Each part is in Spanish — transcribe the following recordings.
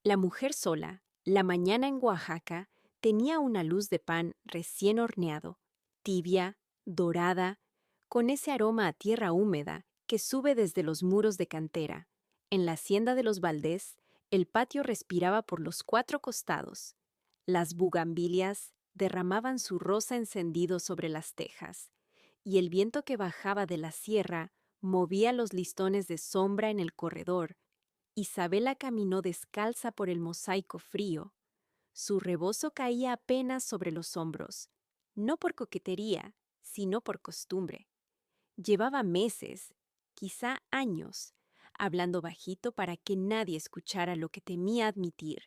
La mujer sola, la mañana en Oaxaca, tenía una luz de pan recién horneado, tibia, dorada, con ese aroma a tierra húmeda que sube desde los muros de cantera. En la hacienda de los Valdés, el patio respiraba por los cuatro costados. Las bugambilias derramaban su rosa encendido sobre las tejas, y el viento que bajaba de la sierra movía los listones de sombra en el corredor. Isabela caminó descalza por el mosaico frío. Su rebozo caía apenas sobre los hombros, no por coquetería, sino por costumbre. Llevaba meses, quizá años, hablando bajito para que nadie escuchara lo que temía admitir,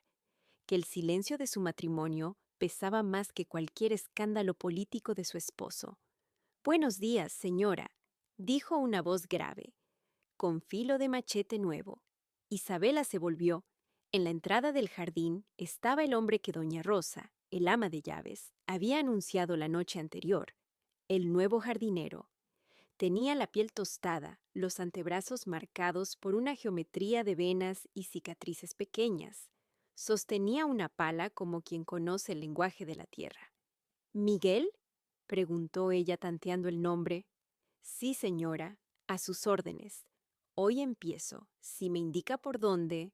que el silencio de su matrimonio pesaba más que cualquier escándalo político de su esposo. «Buenos días, señora», dijo una voz grave, con filo de machete nuevo. Isabela se volvió. En la entrada del jardín estaba el hombre que doña Rosa, el ama de llaves, había anunciado la noche anterior, el nuevo jardinero. Tenía la piel tostada, los antebrazos marcados por una geometría de venas y cicatrices pequeñas. Sostenía una pala como quien conoce el lenguaje de la tierra. «¿Miguel?», preguntó ella tanteando el nombre. «Sí, señora, a sus órdenes. Hoy empiezo. Si me indica por dónde».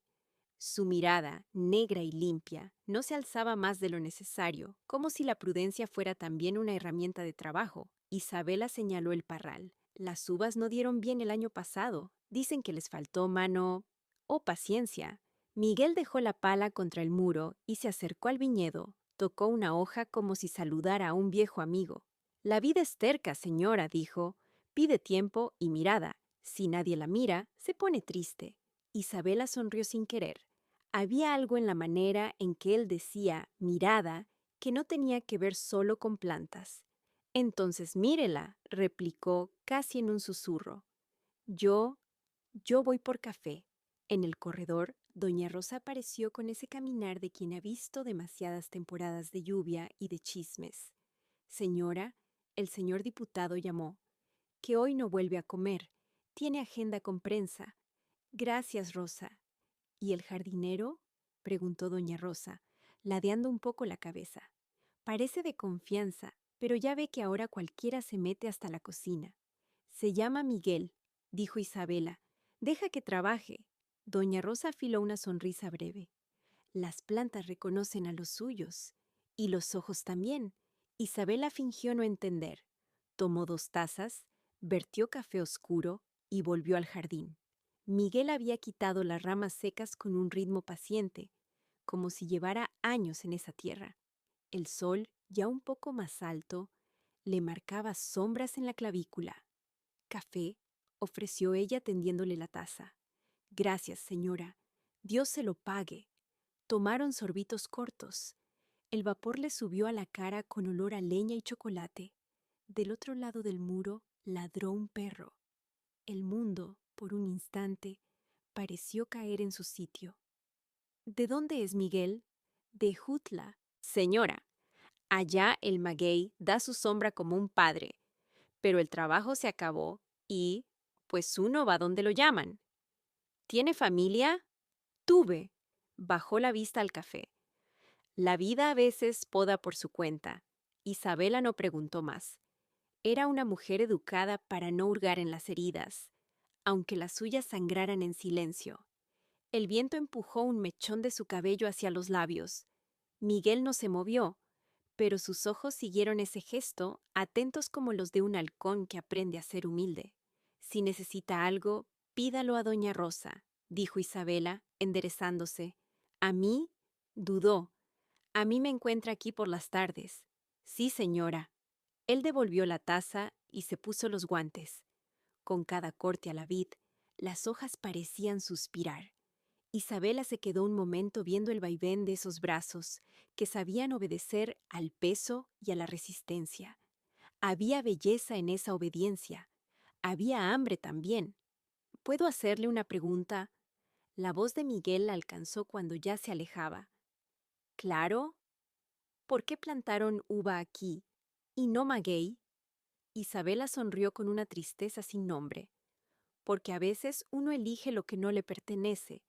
Su mirada, negra y limpia, no se alzaba más de lo necesario, como si la prudencia fuera también una herramienta de trabajo. Isabela señaló el parral. «Las uvas no dieron bien el año pasado. Dicen que les faltó mano o paciencia». Miguel dejó la pala contra el muro y se acercó al viñedo. Tocó una hoja como si saludara a un viejo amigo. «La vida es terca, señora», dijo. «Pide tiempo y mirada. Si nadie la mira, se pone triste». Isabela sonrió sin querer. Había algo en la manera en que él decía «mirada» que no tenía que ver solo con plantas. «Entonces mírela», replicó casi en un susurro. «Yo, yo voy por café». En el corredor, doña Rosa apareció con ese caminar de quien ha visto demasiadas temporadas de lluvia y de chismes. «Señora», el señor diputado llamó, «que hoy no vuelve a comer. Tiene agenda con prensa». «Gracias, Rosa». «¿Y el jardinero?», preguntó doña Rosa, ladeando un poco la cabeza. «Parece de confianza, pero ya ve que ahora cualquiera se mete hasta la cocina». «Se llama Miguel», dijo Isabela. «Deja que trabaje». Doña Rosa afiló una sonrisa breve. «Las plantas reconocen a los suyos. Y los ojos también». Isabela fingió no entender. Tomó 2 tazas, vertió café oscuro y volvió al jardín. Miguel había quitado las ramas secas con un ritmo paciente, como si llevara años en esa tierra. El sol, ya un poco más alto, le marcaba sombras en la clavícula. «Café», ofreció ella tendiéndole la taza. «Gracias, señora. Dios se lo pague». Tomaron sorbitos cortos. El vapor le subió a la cara con olor a leña y chocolate. Del otro lado del muro ladró un perro. El mundo, por un instante, pareció caer en su sitio. «¿De dónde es Miguel?» «De Jutla». «Señora, allá el maguey da su sombra como un padre, pero el trabajo se acabó y, pues uno va donde lo llaman». «¿Tiene familia?» «Tuve». Bajó la vista al café. La vida a veces poda por su cuenta. Isabela no preguntó más. Era una mujer educada para no hurgar en las heridas, aunque las suyas sangraran en silencio. El viento empujó un mechón de su cabello hacia los labios. Miguel no se movió, pero sus ojos siguieron ese gesto, atentos como los de un halcón que aprende a ser humilde. «Si necesita algo, pídalo a doña Rosa», dijo Isabela, enderezándose. «¿A mí?», dudó. «A mí me encuentra aquí por las tardes». «Sí, señora». Él devolvió la taza y se puso los guantes. Con cada corte a la vid, las hojas parecían suspirar. Isabela se quedó un momento viendo el vaivén de esos brazos que sabían obedecer al peso y a la resistencia. Había belleza en esa obediencia. Había hambre también. «¿Puedo hacerle una pregunta?» La voz de Miguel la alcanzó cuando ya se alejaba. «Claro». «¿Por qué plantaron uva aquí y no maguey?» Isabela sonrió con una tristeza sin nombre. «Porque a veces uno elige lo que no le pertenece.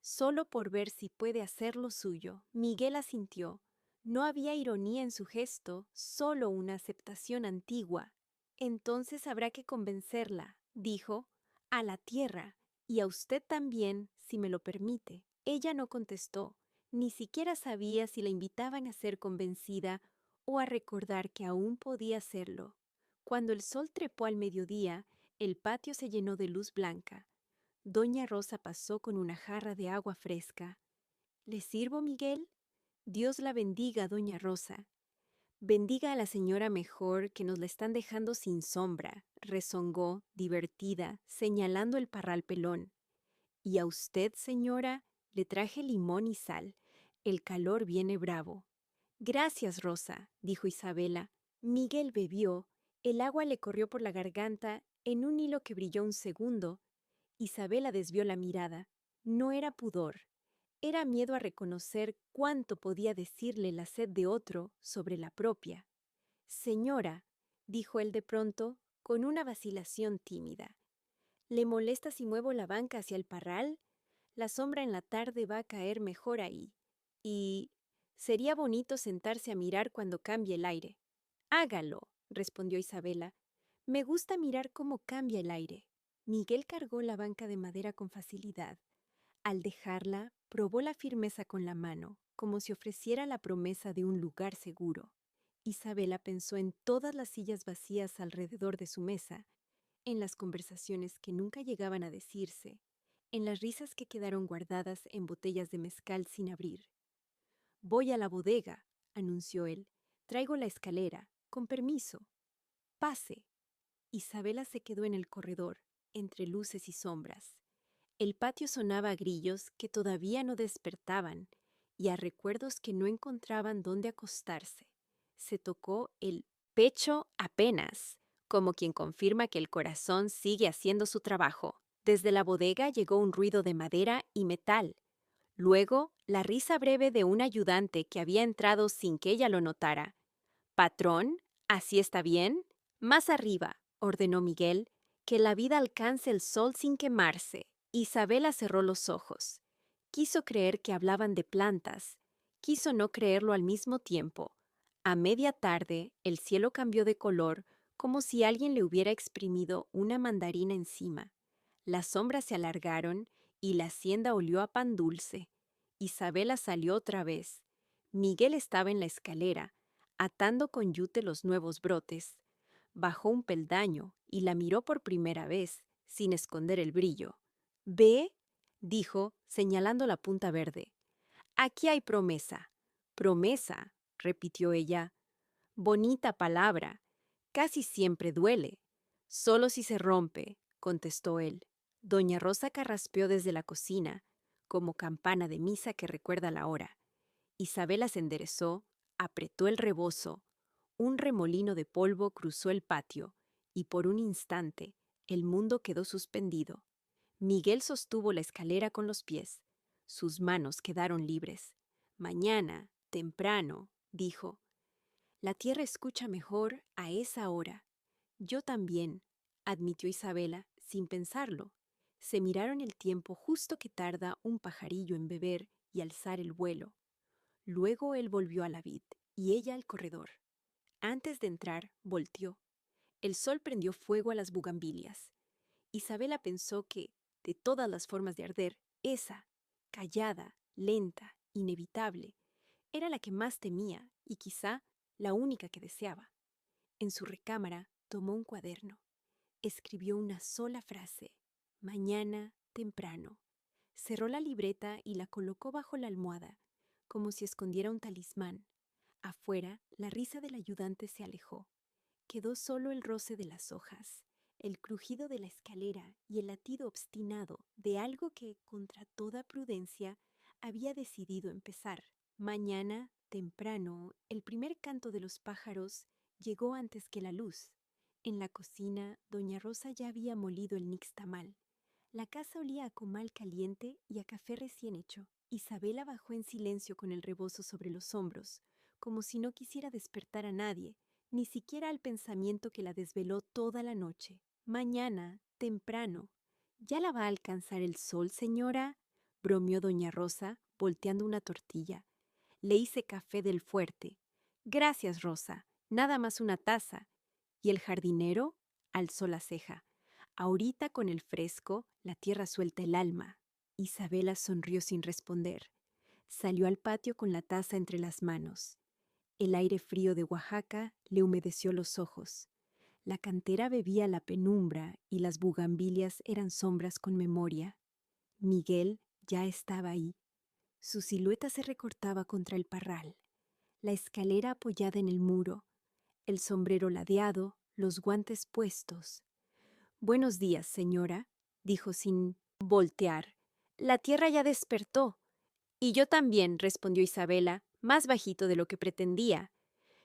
solo por ver si puede hacerlo suyo. Miguel asintió. No había ironía en su gesto, solo una aceptación antigua. Entonces habrá que convencerla, dijo, a la tierra, y a usted también, si me lo permite. Ella no contestó, ni siquiera sabía si la invitaban a ser convencida o a recordar que aún podía hacerlo. Cuando el sol trepó al mediodía, el patio se llenó de luz blanca. Doña Rosa pasó con una jarra de agua fresca. ¿Le sirvo, Miguel? Dios la bendiga, doña Rosa. Bendiga a la señora mejor, que nos la están dejando sin sombra, rezongó, divertida, señalando el parral pelón. Y a usted, señora, le traje limón y sal. El calor viene bravo. Gracias, Rosa, dijo Isabela. Miguel bebió. El agua le corrió por la garganta en un hilo que brilló un segundo. Isabela desvió la mirada. No era pudor. Era miedo a reconocer cuánto podía decirle la sed de otro sobre la propia. Señora, dijo él de pronto, con una vacilación tímida, ¿le molesta si muevo la banca hacia el parral? La sombra en la tarde va a caer mejor ahí. Y sería bonito sentarse a mirar cuando cambie el aire. Hágalo, respondió Isabela. Me gusta mirar cómo cambia el aire. Miguel cargó la banca de madera con facilidad. Al dejarla, probó la firmeza con la mano, como si ofreciera la promesa de un lugar seguro. Isabela pensó en todas las sillas vacías alrededor de su mesa, en las conversaciones que nunca llegaban a decirse, en las risas que quedaron guardadas en botellas de mezcal sin abrir. «Voy a la bodega», anunció él. «Traigo la escalera. Con permiso». «Pase». Isabela se quedó en el corredor, entre luces y sombras. El patio sonaba a grillos que todavía no despertaban y a recuerdos que no encontraban dónde acostarse. Se tocó el pecho apenas, como quien confirma que el corazón sigue haciendo su trabajo. Desde la bodega llegó un ruido de madera y metal. Luego, la risa breve de un ayudante que había entrado sin que ella lo notara. «Patrón, ¿así está bien?» «Más arriba», ordenó Miguel, «que la vida alcance el sol sin quemarse». Isabela cerró los ojos. Quiso creer que hablaban de plantas. Quiso no creerlo al mismo tiempo. A media tarde, el cielo cambió de color, como si alguien le hubiera exprimido una mandarina encima. Las sombras se alargaron y la hacienda olió a pan dulce. Isabela salió otra vez. Miguel estaba en la escalera, atando con yute los nuevos brotes. Bajó un peldaño y la miró por primera vez, sin esconder el brillo. «¿Ve?», dijo, señalando la punta verde. «Aquí hay promesa». «Promesa», repitió ella. «Bonita palabra. Casi siempre duele». «Solo si se rompe», contestó él. Doña Rosa carraspeó desde la cocina, como campana de misa que recuerda la hora. Isabela se enderezó, apretó el rebozo. Un remolino de polvo cruzó el patio, y por un instante el mundo quedó suspendido. Miguel sostuvo la escalera con los pies. Sus manos quedaron libres. «Mañana, temprano», dijo. «La tierra escucha mejor a esa hora». «Yo también», admitió Isabela, sin pensarlo. Se miraron el tiempo justo que tarda un pajarillo en beber y alzar el vuelo. Luego él volvió a la vid y ella al corredor. Antes de entrar, volteó. El sol prendió fuego a las bugambilias. Isabela pensó que, de todas las formas de arder, esa, callada, lenta, inevitable, era la que más temía y quizá la única que deseaba. En su recámara tomó un cuaderno. Escribió una sola frase: «Mañana, temprano». Cerró la libreta y la colocó bajo la almohada, como si escondiera un talismán. Afuera, la risa del ayudante se alejó. Quedó solo el roce de las hojas, el crujido de la escalera y el latido obstinado de algo que, contra toda prudencia, había decidido empezar. Mañana, temprano, el primer canto de los pájaros llegó antes que la luz. En la cocina, doña Rosa ya había molido el nixtamal. La casa olía a comal caliente y a café recién hecho. Isabela bajó en silencio con el rebozo sobre los hombros, como si no quisiera despertar a nadie, ni siquiera al pensamiento que la desveló toda la noche. «Mañana, temprano». «¿Ya la va a alcanzar el sol, señora?», bromeó doña Rosa, volteando una tortilla. Le hice café del fuerte. Gracias, Rosa. Nada más una taza. Y el jardinero alzó la ceja. Ahorita con el fresco, la tierra suelta el alma. Isabela sonrió sin responder. Salió al patio con la taza entre las manos. El aire frío de Oaxaca le humedeció los ojos. La cantera bebía la penumbra y las bugambilias eran sombras con memoria. Miguel ya estaba ahí. Su silueta se recortaba contra el parral. La escalera apoyada en el muro, el sombrero ladeado, los guantes puestos. «Buenos días, señora», dijo sin voltear. «La tierra ya despertó». «Y yo también», respondió Isabela, más bajito de lo que pretendía.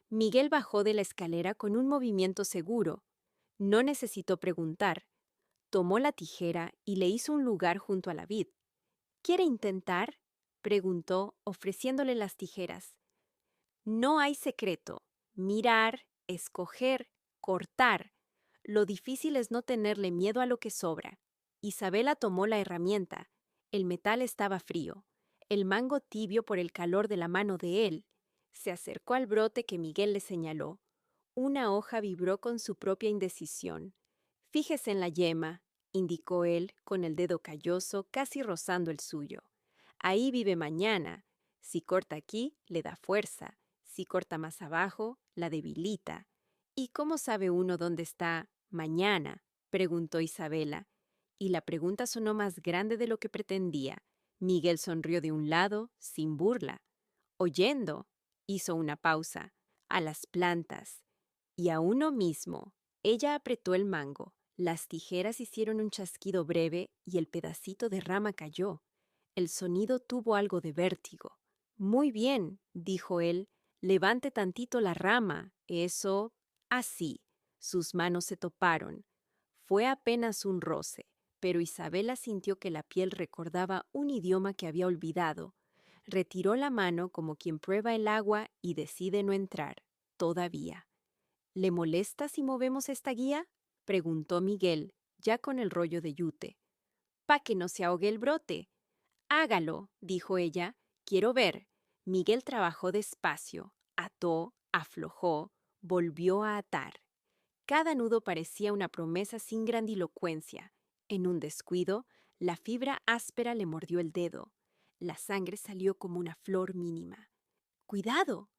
Miguel bajó de la escalera con un movimiento seguro. No necesitó preguntar. Tomó la tijera y le hizo un lugar junto a la vid. «¿Quiere intentar?», preguntó, ofreciéndole las tijeras. No hay secreto. Mirar, escoger, cortar. Lo difícil es no tenerle miedo a lo que sobra. Isabela tomó la herramienta. El metal estaba frío, el mango tibio por el calor de la mano de él. Se acercó al brote que Miguel le señaló. Una hoja vibró con su propia indecisión. «Fíjese en la yema», indicó él, con el dedo calloso casi rozando el suyo. «Ahí vive mañana. Si corta aquí, le da fuerza. Si corta más abajo, la debilita». «¿Y cómo sabe uno dónde está mañana?», preguntó Isabela. Y la pregunta sonó más grande de lo que pretendía. Miguel sonrió de un lado, sin burla. «Oyendo», hizo una pausa, «a las plantas. Y a uno mismo». Ella apretó el mango. Las tijeras hicieron un chasquido breve y el pedacito de rama cayó. El sonido tuvo algo de vértigo. «Muy bien», dijo él. «Levante tantito la rama. Eso. Así». Sus manos se toparon. Fue apenas un roce, pero Isabela sintió que la piel recordaba un idioma que había olvidado. Retiró la mano como quien prueba el agua y decide no entrar, todavía. «¿Le molesta si movemos esta guía?», preguntó Miguel, ya con el rollo de yute. «Pa' que no se ahogue el brote». «Hágalo», dijo ella. «Quiero ver». Miguel trabajó despacio, ató, aflojó, volvió a atar. Cada nudo parecía una promesa sin grandilocuencia. En un descuido, la fibra áspera le mordió el dedo. La sangre salió como una flor mínima. «¡Cuidado!».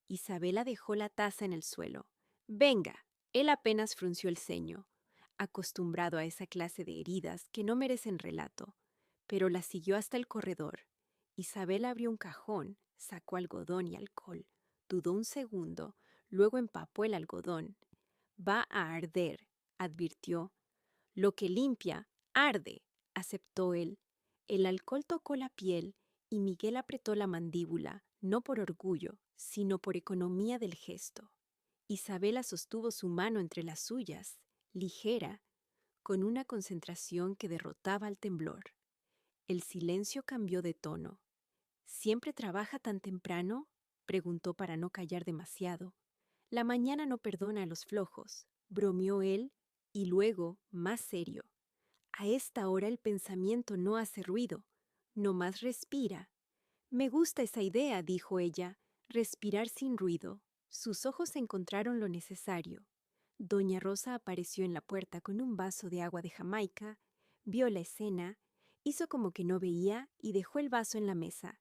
Isabela dejó la taza en el suelo. «Venga». Él apenas frunció el ceño, acostumbrado a esa clase de heridas que no merecen relato, pero la siguió hasta el corredor. Isabela abrió un cajón, sacó algodón y alcohol. Dudó un segundo, luego empapó el algodón. «Va a arder», advirtió. «Lo que limpia, arde», aceptó él. El alcohol tocó la piel y Miguel apretó la mandíbula, no por orgullo, sino por economía del gesto. Isabela sostuvo su mano entre las suyas, ligera, con una concentración que derrotaba al temblor. El silencio cambió de tono. «¿Siempre trabaja tan temprano?», preguntó para no callar demasiado. «La mañana no perdona a los flojos», bromeó él, y luego, más serio. «A esta hora el pensamiento no hace ruido, nomás respira». «Me gusta esa idea», dijo ella, «respirar sin ruido». Sus ojos encontraron lo necesario. Doña Rosa apareció en la puerta con un vaso de agua de Jamaica, vio la escena, hizo como que no veía y dejó el vaso en la mesa.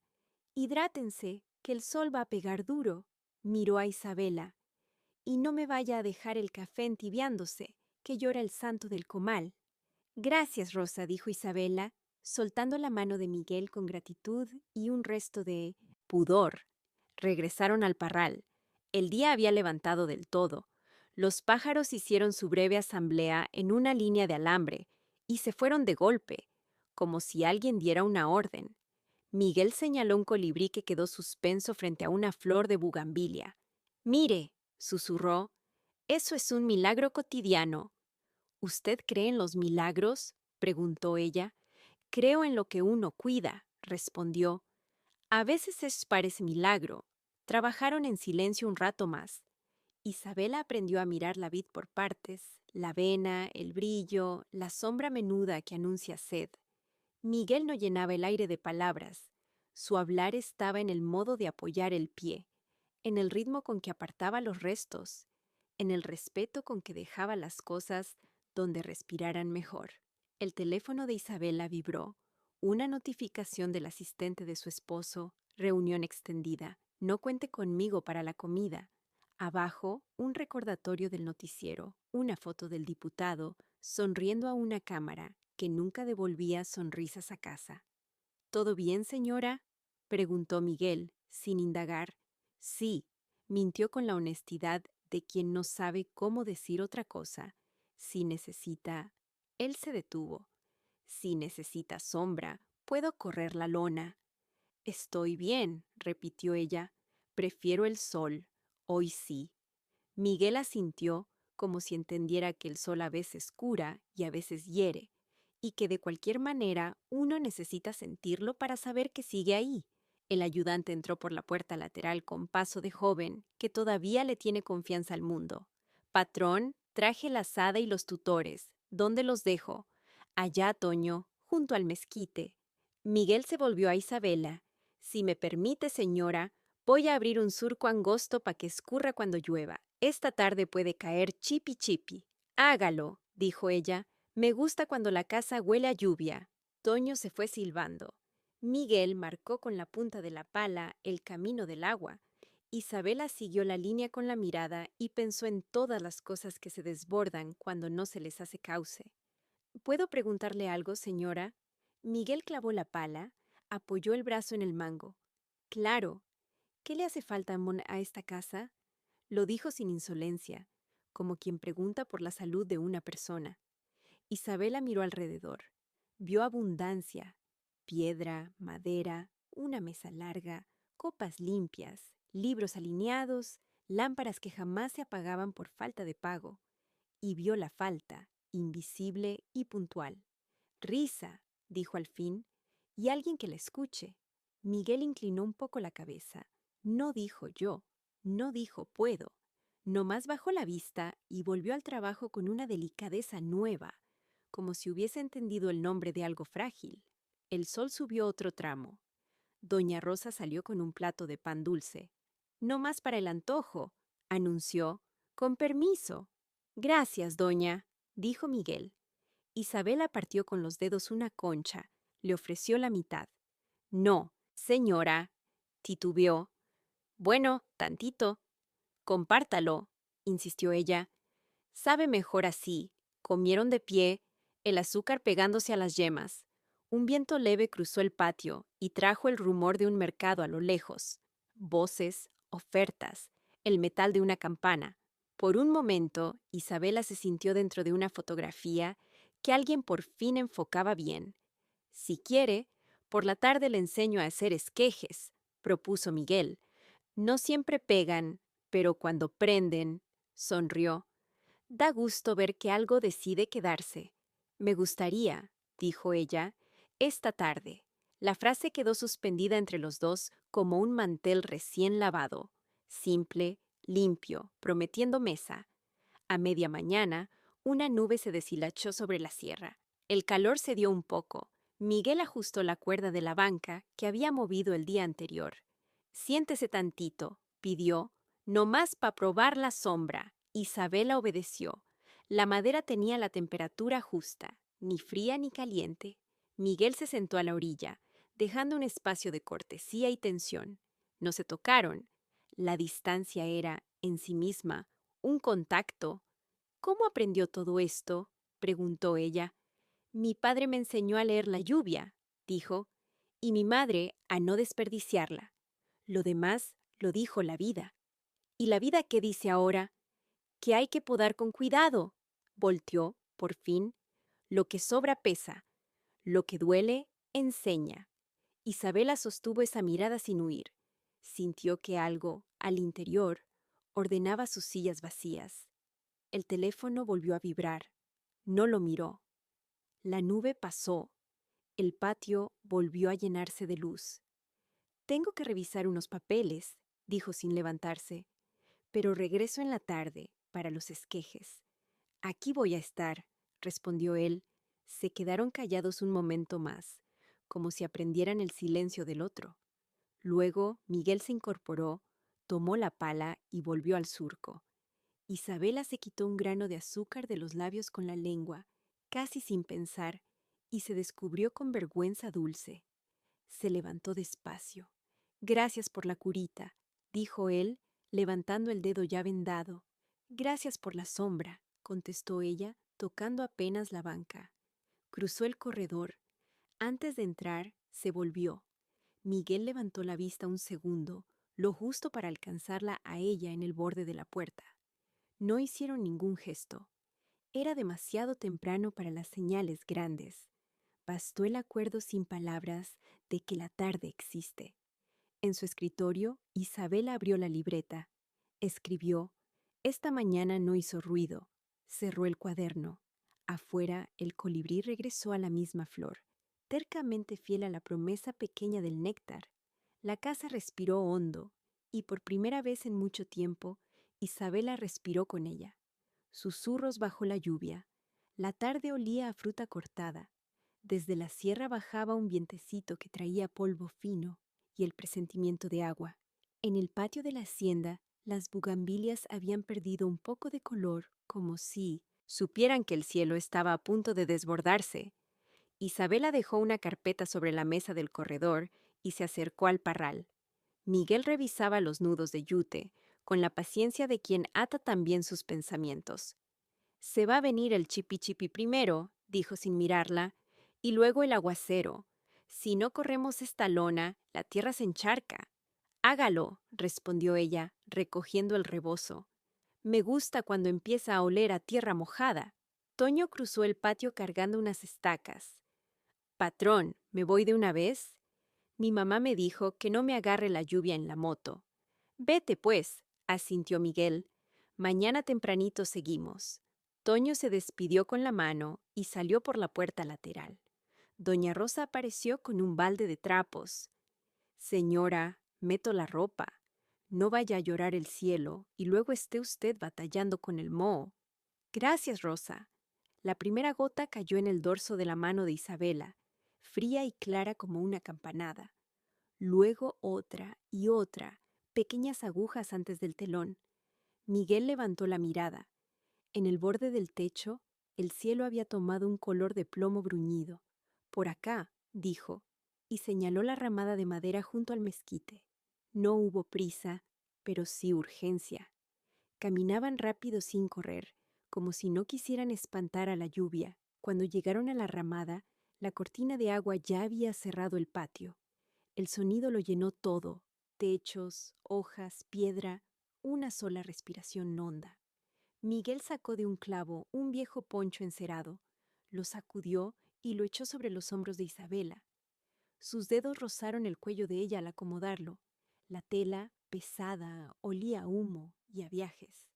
«Hidrátense, que el sol va a pegar duro», miró a Isabela. «Y no me vaya a dejar el café entibiándose, que llora el santo del comal». «Gracias, Rosa», dijo Isabela, soltando la mano de Miguel con gratitud y un resto de pudor. Regresaron al parral. El día había levantado del todo. Los pájaros hicieron su breve asamblea en una línea de alambre y se fueron de golpe, como si alguien diera una orden. Miguel señaló un colibrí que quedó suspenso frente a una flor de bugambilia. «Mire», susurró, «eso es un milagro cotidiano». «¿Usted cree en los milagros?», preguntó ella. «Creo en lo que uno cuida», respondió. «A veces parece milagro». Trabajaron en silencio un rato más. Isabela aprendió a mirar la vid por partes, la vena, el brillo, la sombra menuda que anuncia sed. Miguel no llenaba el aire de palabras. Su hablar estaba en el modo de apoyar el pie, en el ritmo con que apartaba los restos, en el respeto con que dejaba las cosas donde respiraran mejor. El teléfono de Isabela vibró. Una notificación del asistente de su esposo, reunión extendida. No cuente conmigo para la comida. Abajo, un recordatorio del noticiero, una foto del diputado, sonriendo a una cámara que nunca devolvía sonrisas a casa. ¿Todo bien, señora?, preguntó Miguel, sin indagar. Sí, mintió con la honestidad de quien no sabe cómo decir otra cosa. Si necesita... Él se detuvo. Si necesita sombra, puedo correr la lona. Estoy bien, repitió ella. Prefiero el sol. Hoy sí. Miguel asintió, como si entendiera que el sol a veces cura y a veces hiere, y que de cualquier manera uno necesita sentirlo para saber que sigue ahí. El ayudante entró por la puerta lateral con paso de joven que todavía le tiene confianza al mundo. Patrón, traje la azada y los tutores. ¿Dónde los dejo? Allá, Toño, junto al mezquite. Miguel se volvió a Isabela. Si me permite, señora, voy a abrir un surco angosto para que escurra cuando llueva. Esta tarde puede caer chipi chipi. Hágalo, dijo ella. Me gusta cuando la casa huele a lluvia. Toño se fue silbando. Miguel marcó con la punta de la pala el camino del agua. Isabela siguió la línea con la mirada y pensó en todas las cosas que se desbordan cuando no se les hace cauce. ¿Puedo preguntarle algo, señora? Miguel clavó la pala, apoyó el brazo en el mango. Claro. ¿Qué le hace falta a esta casa? Lo dijo sin insolencia, como quien pregunta por la salud de una persona. Isabela miró alrededor. Vio abundancia: piedra, madera, una mesa larga, copas limpias, libros alineados, lámparas que jamás se apagaban por falta de pago. Y vio la falta, invisible y puntual. Risa, dijo al fin, y alguien que la escuche. Miguel inclinó un poco la cabeza. No dijo yo, no dijo puedo. Nomás bajó la vista y volvió al trabajo con una delicadeza nueva, como si hubiese entendido el nombre de algo frágil. El sol subió otro tramo. Doña Rosa salió con un plato de pan dulce. No más para el antojo, anunció. Con permiso. Gracias, doña, dijo Miguel. Isabela partió con los dedos una concha. Le ofreció la mitad. No, señora, titubeó. Bueno, tantito. Compártalo, insistió ella. Sabe mejor así. Comieron de pie, el azúcar pegándose a las yemas. Un viento leve cruzó el patio y trajo el rumor de un mercado a lo lejos. Voces, ofertas, el metal de una campana. Por un momento, Isabela se sintió dentro de una fotografía que alguien por fin enfocaba bien. Si quiere, por la tarde le enseño a hacer esquejes, propuso Miguel. No siempre pegan, pero cuando prenden, sonrió. Da gusto ver que algo decide quedarse. Me gustaría, dijo ella, esta tarde. La frase quedó suspendida entre los dos como un mantel recién lavado, simple, limpio, prometiendo mesa. A media mañana, una nube se deshilachó sobre la sierra. El calor cedió un poco. Miguel ajustó la cuerda de la banca que había movido el día anterior. Siéntese tantito, pidió, nomás para probar la sombra. Isabela obedeció. La madera tenía la temperatura justa, ni fría ni caliente. Miguel se sentó a la orilla, dejando un espacio de cortesía y tensión. No se tocaron. La distancia era, en sí misma, un contacto. ¿Cómo aprendió todo esto?, preguntó ella. Mi padre me enseñó a leer la lluvia, dijo, y mi madre a no desperdiciarla. Lo demás lo dijo la vida. ¿Y la vida qué dice ahora? Que hay que podar con cuidado. Volteó, por fin. Lo que sobra pesa. Lo que duele, enseña. Isabela sostuvo esa mirada sin huir. Sintió que algo, al interior, ordenaba sus sillas vacías. El teléfono volvió a vibrar. No lo miró. La nube pasó. El patio volvió a llenarse de luz. Tengo que revisar unos papeles, dijo sin levantarse, pero regreso en la tarde para los esquejes. Aquí voy a estar, respondió él. Se quedaron callados un momento más. como si aprendieran el silencio del otro. Luego Miguel se incorporó, tomó la pala y volvió al surco. Isabela se quitó un grano de azúcar de los labios con la lengua, casi sin pensar, y se descubrió con vergüenza dulce. Se levantó despacio. «Gracias por la curita», dijo él, levantando el dedo ya vendado. «Gracias por la sombra», contestó ella, tocando apenas la banca. Cruzó el corredor. Antes de entrar, se volvió. Miguel levantó la vista un segundo, lo justo para alcanzarla a ella en el borde de la puerta. No hicieron ningún gesto. Era demasiado temprano para las señales grandes. Bastó el acuerdo sin palabras de que la tarde existe. En su escritorio, Isabela abrió la libreta. Escribió: «Esta mañana no hizo ruido». Cerró el cuaderno. Afuera, el colibrí regresó a la misma flor, tercamente fiel a la promesa pequeña del néctar. La casa respiró hondo, y por primera vez en mucho tiempo, Isabela respiró con ella. Susurros bajo la lluvia. La tarde olía a fruta cortada. Desde la sierra bajaba un vientecito que traía polvo fino y el presentimiento de agua. En el patio de la hacienda, las bugambilias habían perdido un poco de color, como si supieran que el cielo estaba a punto de desbordarse. Isabela dejó una carpeta sobre la mesa del corredor y se acercó al parral. Miguel revisaba los nudos de yute, con la paciencia de quien ata también sus pensamientos. «Se va a venir el chipi chipi primero», dijo sin mirarla, «y luego el aguacero. Si no corremos esta lona, la tierra se encharca». «Hágalo», respondió ella, recogiendo el rebozo. «Me gusta cuando empieza a oler a tierra mojada». Toño cruzó el patio cargando unas estacas. «Patrón, ¿me voy de una vez? Mi mamá me dijo que no me agarre la lluvia en la moto». «Vete, pues», asintió Miguel. «Mañana tempranito seguimos». Toño se despidió con la mano y salió por la puerta lateral. Doña Rosa apareció con un balde de trapos. «Señora, meto la ropa. No vaya a llorar el cielo y luego esté usted batallando con el moho». «Gracias, Rosa». La primera gota cayó en el dorso de la mano de Isabela, fría y clara como una campanada. Luego otra y otra, pequeñas agujas antes del telón. Miguel levantó la mirada. En el borde del techo, el cielo había tomado un color de plomo bruñido. «Por acá», dijo, y señaló la ramada de madera junto al mezquite. No hubo prisa, pero sí urgencia. Caminaban rápido sin correr, como si no quisieran espantar a la lluvia. Cuando llegaron a la ramada, la cortina de agua ya había cerrado el patio. El sonido lo llenó todo: techos, hojas, piedra, una sola respiración honda. Miguel sacó de un clavo un viejo poncho encerado, lo sacudió y lo echó sobre los hombros de Isabela. Sus dedos rozaron el cuello de ella al acomodarlo. La tela, pesada, olía a humo y a viajes.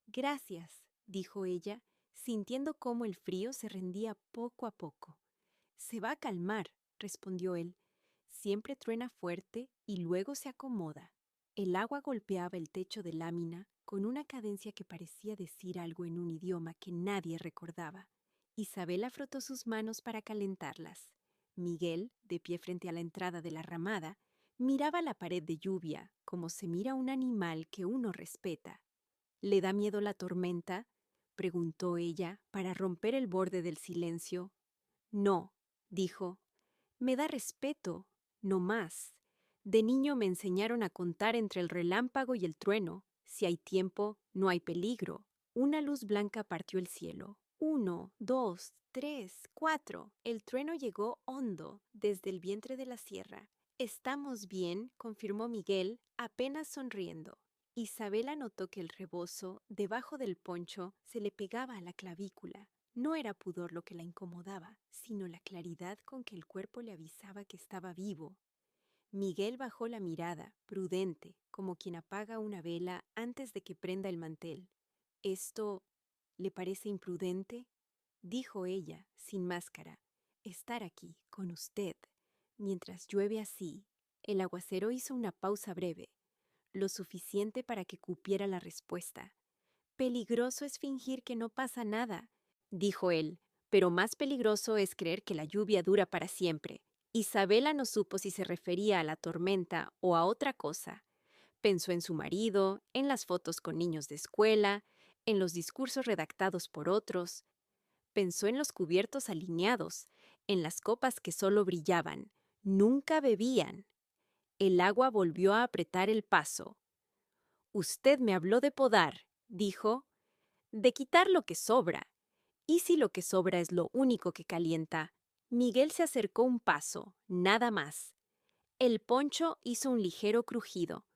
«Gracias», dijo ella, sintiendo cómo el frío se rendía poco a poco. «Se va a calmar», respondió él. «Siempre truena fuerte y luego se acomoda». El agua golpeaba el techo de lámina con una cadencia que parecía decir algo en un idioma que nadie recordaba. Isabela frotó sus manos para calentarlas. Miguel, de pie frente a la entrada de la ramada, miraba la pared de lluvia como se mira un animal que uno respeta. «¿Le da miedo la tormenta?», preguntó ella para romper el borde del silencio. «No», dijo. «Me da respeto, no más. De niño me enseñaron a contar entre el relámpago y el trueno. Si hay tiempo, no hay peligro». Una luz blanca partió el cielo. 1, 2, 3, 4. El trueno llegó hondo desde el vientre de la sierra. «Estamos bien», confirmó Miguel, apenas sonriendo. Isabela notó que el rebozo, debajo del poncho, se le pegaba a la clavícula. No era pudor lo que la incomodaba, sino la claridad con que el cuerpo le avisaba que estaba vivo. Miguel bajó la mirada, prudente, como quien apaga una vela antes de que prenda el mantel. «¿Esto le parece imprudente?», dijo ella, sin máscara. «Estar aquí, con usted, mientras llueve así». El aguacero hizo una pausa breve, lo suficiente para que cupiera la respuesta. «Peligroso es fingir que no pasa nada», dijo él, «pero más peligroso es creer que la lluvia dura para siempre. Isabela no supo si se refería a la tormenta o a otra cosa. Pensó en su marido, en las fotos con niños de escuela, en los discursos redactados por otros. Pensó en los cubiertos alineados, en las copas que solo brillaban, nunca bebían. El agua volvió a apretar el paso. «Usted me habló de podar», dijo, «de quitar lo que sobra. ¿Y si lo que sobra es lo único que calienta?» Miguel se acercó un paso, nada más. El poncho hizo un ligero crujido.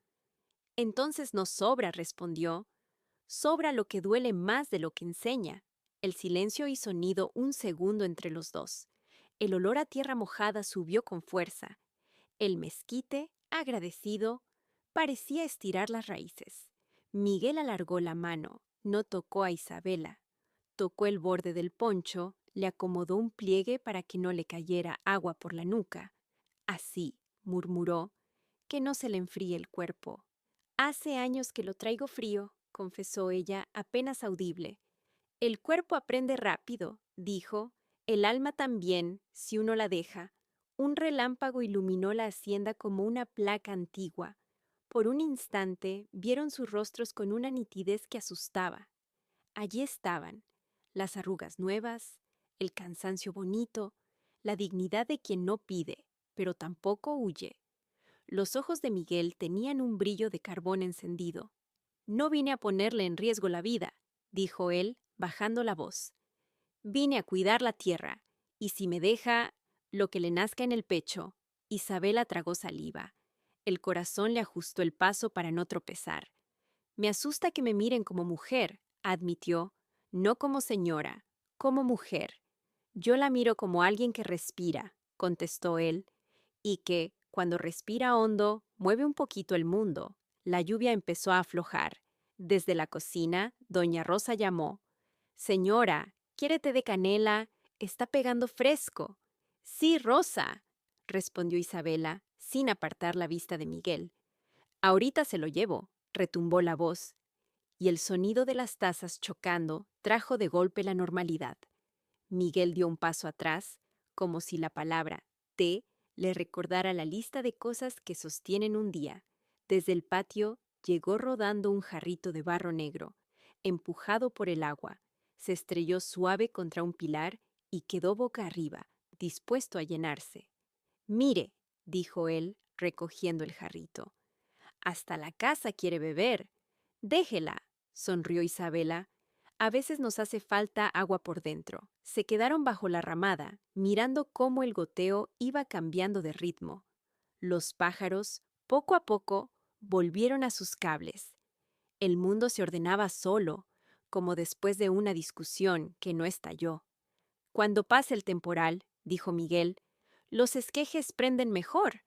«Entonces no sobra», respondió. «Sobra lo que duele más de lo que enseña». El silencio hizo nido un segundo entre los dos. El olor a tierra mojada subió con fuerza. El mezquite, agradecido, parecía estirar las raíces. Miguel alargó la mano, no tocó a Isabela. Tocó el borde del poncho, le acomodó un pliegue para que no le cayera agua por la nuca. «Así», murmuró, «que no se le enfríe el cuerpo». «Hace años que lo traigo frío», confesó ella, apenas audible. «El cuerpo aprende rápido», dijo. «El alma también, si uno la deja». Un relámpago iluminó la hacienda como una placa antigua. Por un instante vieron sus rostros con una nitidez que asustaba. Allí estaban, las arrugas nuevas, el cansancio bonito, la dignidad de quien no pide, pero tampoco huye. Los ojos de Miguel tenían un brillo de carbón encendido. «No vine a ponerle en riesgo la vida», dijo él, bajando la voz. «Vine a cuidar la tierra, y si me deja lo que le nazca en el pecho». Isabela tragó saliva. El corazón le ajustó el paso para no tropezar. «Me asusta que me miren como mujer», admitió. «No como señora, como mujer». «Yo la miro como alguien que respira», contestó él, «y que, cuando respira hondo, mueve un poquito el mundo». La lluvia empezó a aflojar. Desde la cocina, doña Rosa llamó. «Señora, ¿quiere té de canela? Está pegando fresco». «Sí, Rosa», respondió Isabela, sin apartar la vista de Miguel. «Ahorita se lo llevo», retumbó la voz, y el sonido de las tazas chocando trajo de golpe la normalidad. Miguel dio un paso atrás, como si la palabra té le recordara la lista de cosas que sostienen un día. Desde el patio llegó rodando un jarrito de barro negro, empujado por el agua. Se estrelló suave contra un pilar y quedó boca arriba, dispuesto a llenarse. «Mire», dijo él, recogiendo el jarrito. «Hasta la casa quiere beber». «Déjela», sonrió Isabela. «A veces nos hace falta agua por dentro». Se quedaron bajo la ramada, mirando cómo el goteo iba cambiando de ritmo. Los pájaros, poco a poco, volvieron a sus cables. El mundo se ordenaba solo, como después de una discusión que no estalló. «Cuando pase el temporal», dijo Miguel, «los esquejes prenden mejor.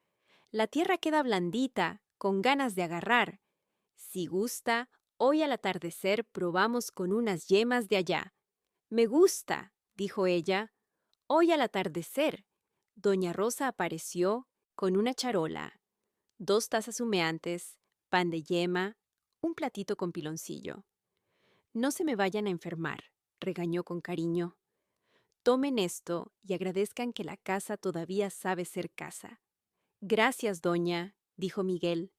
La tierra queda blandita, con ganas de agarrar. Si gusta, hoy al atardecer probamos con unas yemas de allá». «Me gusta», dijo ella. «Hoy al atardecer». Doña Rosa apareció con una charola, 2 tazas humeantes, pan de yema, un platito con piloncillo. «No se me vayan a enfermar», regañó con cariño. «Tomen esto y agradezcan que la casa todavía sabe ser casa». «Gracias, doña», dijo Miguel.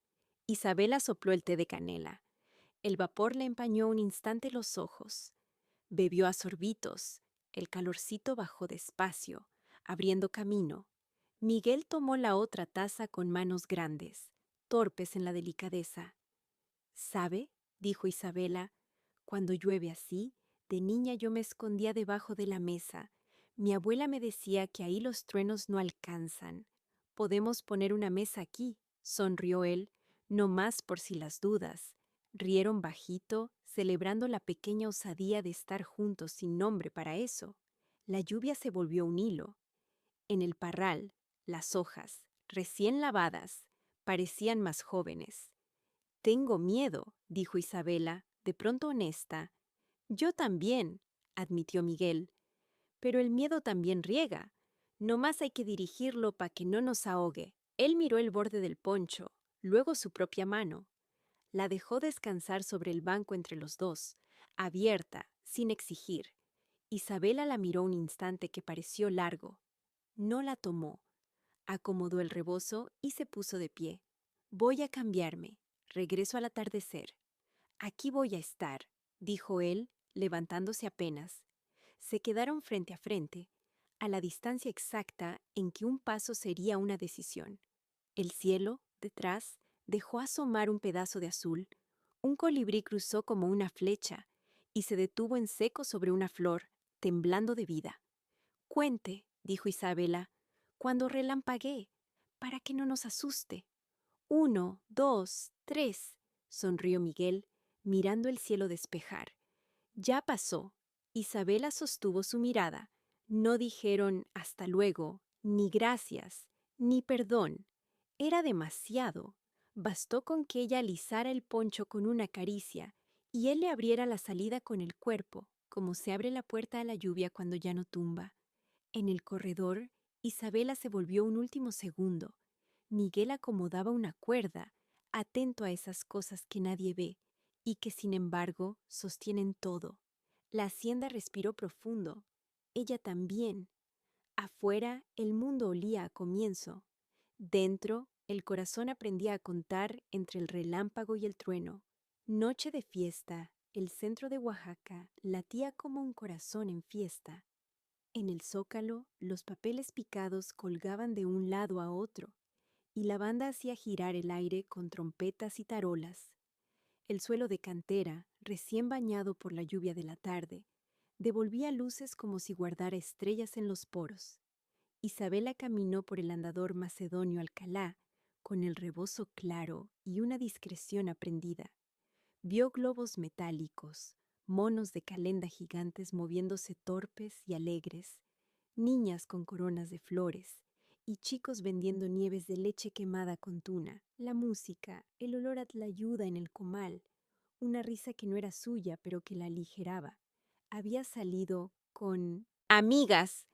Isabela sopló el té de canela. El vapor le empañó un instante los ojos. Bebió a sorbitos. El calorcito bajó despacio, abriendo camino. Miguel tomó la otra taza con manos grandes, torpes en la delicadeza. «¿Sabe?», dijo Isabela, «cuando llueve así, de niña yo me escondía debajo de la mesa. Mi abuela me decía que ahí los truenos no alcanzan. Podemos poner una mesa aquí», sonrió él, «no más por si las dudas». Rieron bajito, celebrando la pequeña osadía de estar juntos sin nombre para eso. La lluvia se volvió un hilo. En el parral, las hojas, recién lavadas, parecían más jóvenes. «Tengo miedo», dijo Isabela, de pronto honesta. «Yo también», admitió Miguel. «Pero el miedo también riega. No más hay que dirigirlo para que no nos ahogue». Él miró el borde del poncho, luego su propia mano. La dejó descansar sobre el banco entre los dos, abierta, sin exigir. Isabela la miró un instante que pareció largo. No la tomó. Acomodó el rebozo y se puso de pie. Voy a cambiarme. Regreso al atardecer. Aquí voy a estar, dijo él, levantándose apenas. Se quedaron frente a frente, a la distancia exacta en que un paso sería una decisión. El cielo, detrás, dejó asomar un pedazo de azul. Un colibrí cruzó como una flecha y se detuvo en seco sobre una flor, temblando de vida. Cuente, dijo Isabela, cuando relampaguee, para que no nos asuste. 1, 2, 3, sonrió Miguel, mirando el cielo despejar. Ya pasó. Isabela sostuvo su mirada. No dijeron hasta luego, ni gracias, ni perdón. Era demasiado. Bastó con que ella alisara el poncho con una caricia y él le abriera la salida con el cuerpo, como se abre la puerta a la lluvia cuando ya no tumba. En el corredor, Isabela se volvió un último segundo. Miguel acomodaba una cuerda, atento a esas cosas que nadie ve y que sin embargo sostienen todo. La hacienda respiró profundo. Ella también. Afuera el mundo olía a comienzo. Dentro el corazón aprendía a contar entre el relámpago y el trueno. Noche de fiesta, el centro de Oaxaca latía como un corazón en fiesta. En el zócalo, los papeles picados colgaban de un lado a otro, y la banda hacía girar el aire con trompetas y tarolas. El suelo de cantera, recién bañado por la lluvia de la tarde, devolvía luces como si guardara estrellas en los poros. Isabela caminó por el andador macedonio Alcalá, con el rebozo claro y una discreción aprendida. Vio globos metálicos, monos de calenda gigantes moviéndose torpes y alegres, niñas con coronas de flores y chicos vendiendo nieves de leche quemada con tuna, la música, el olor a tlayuda en el comal, una risa que no era suya pero que la aligeraba. Había salido con amigas,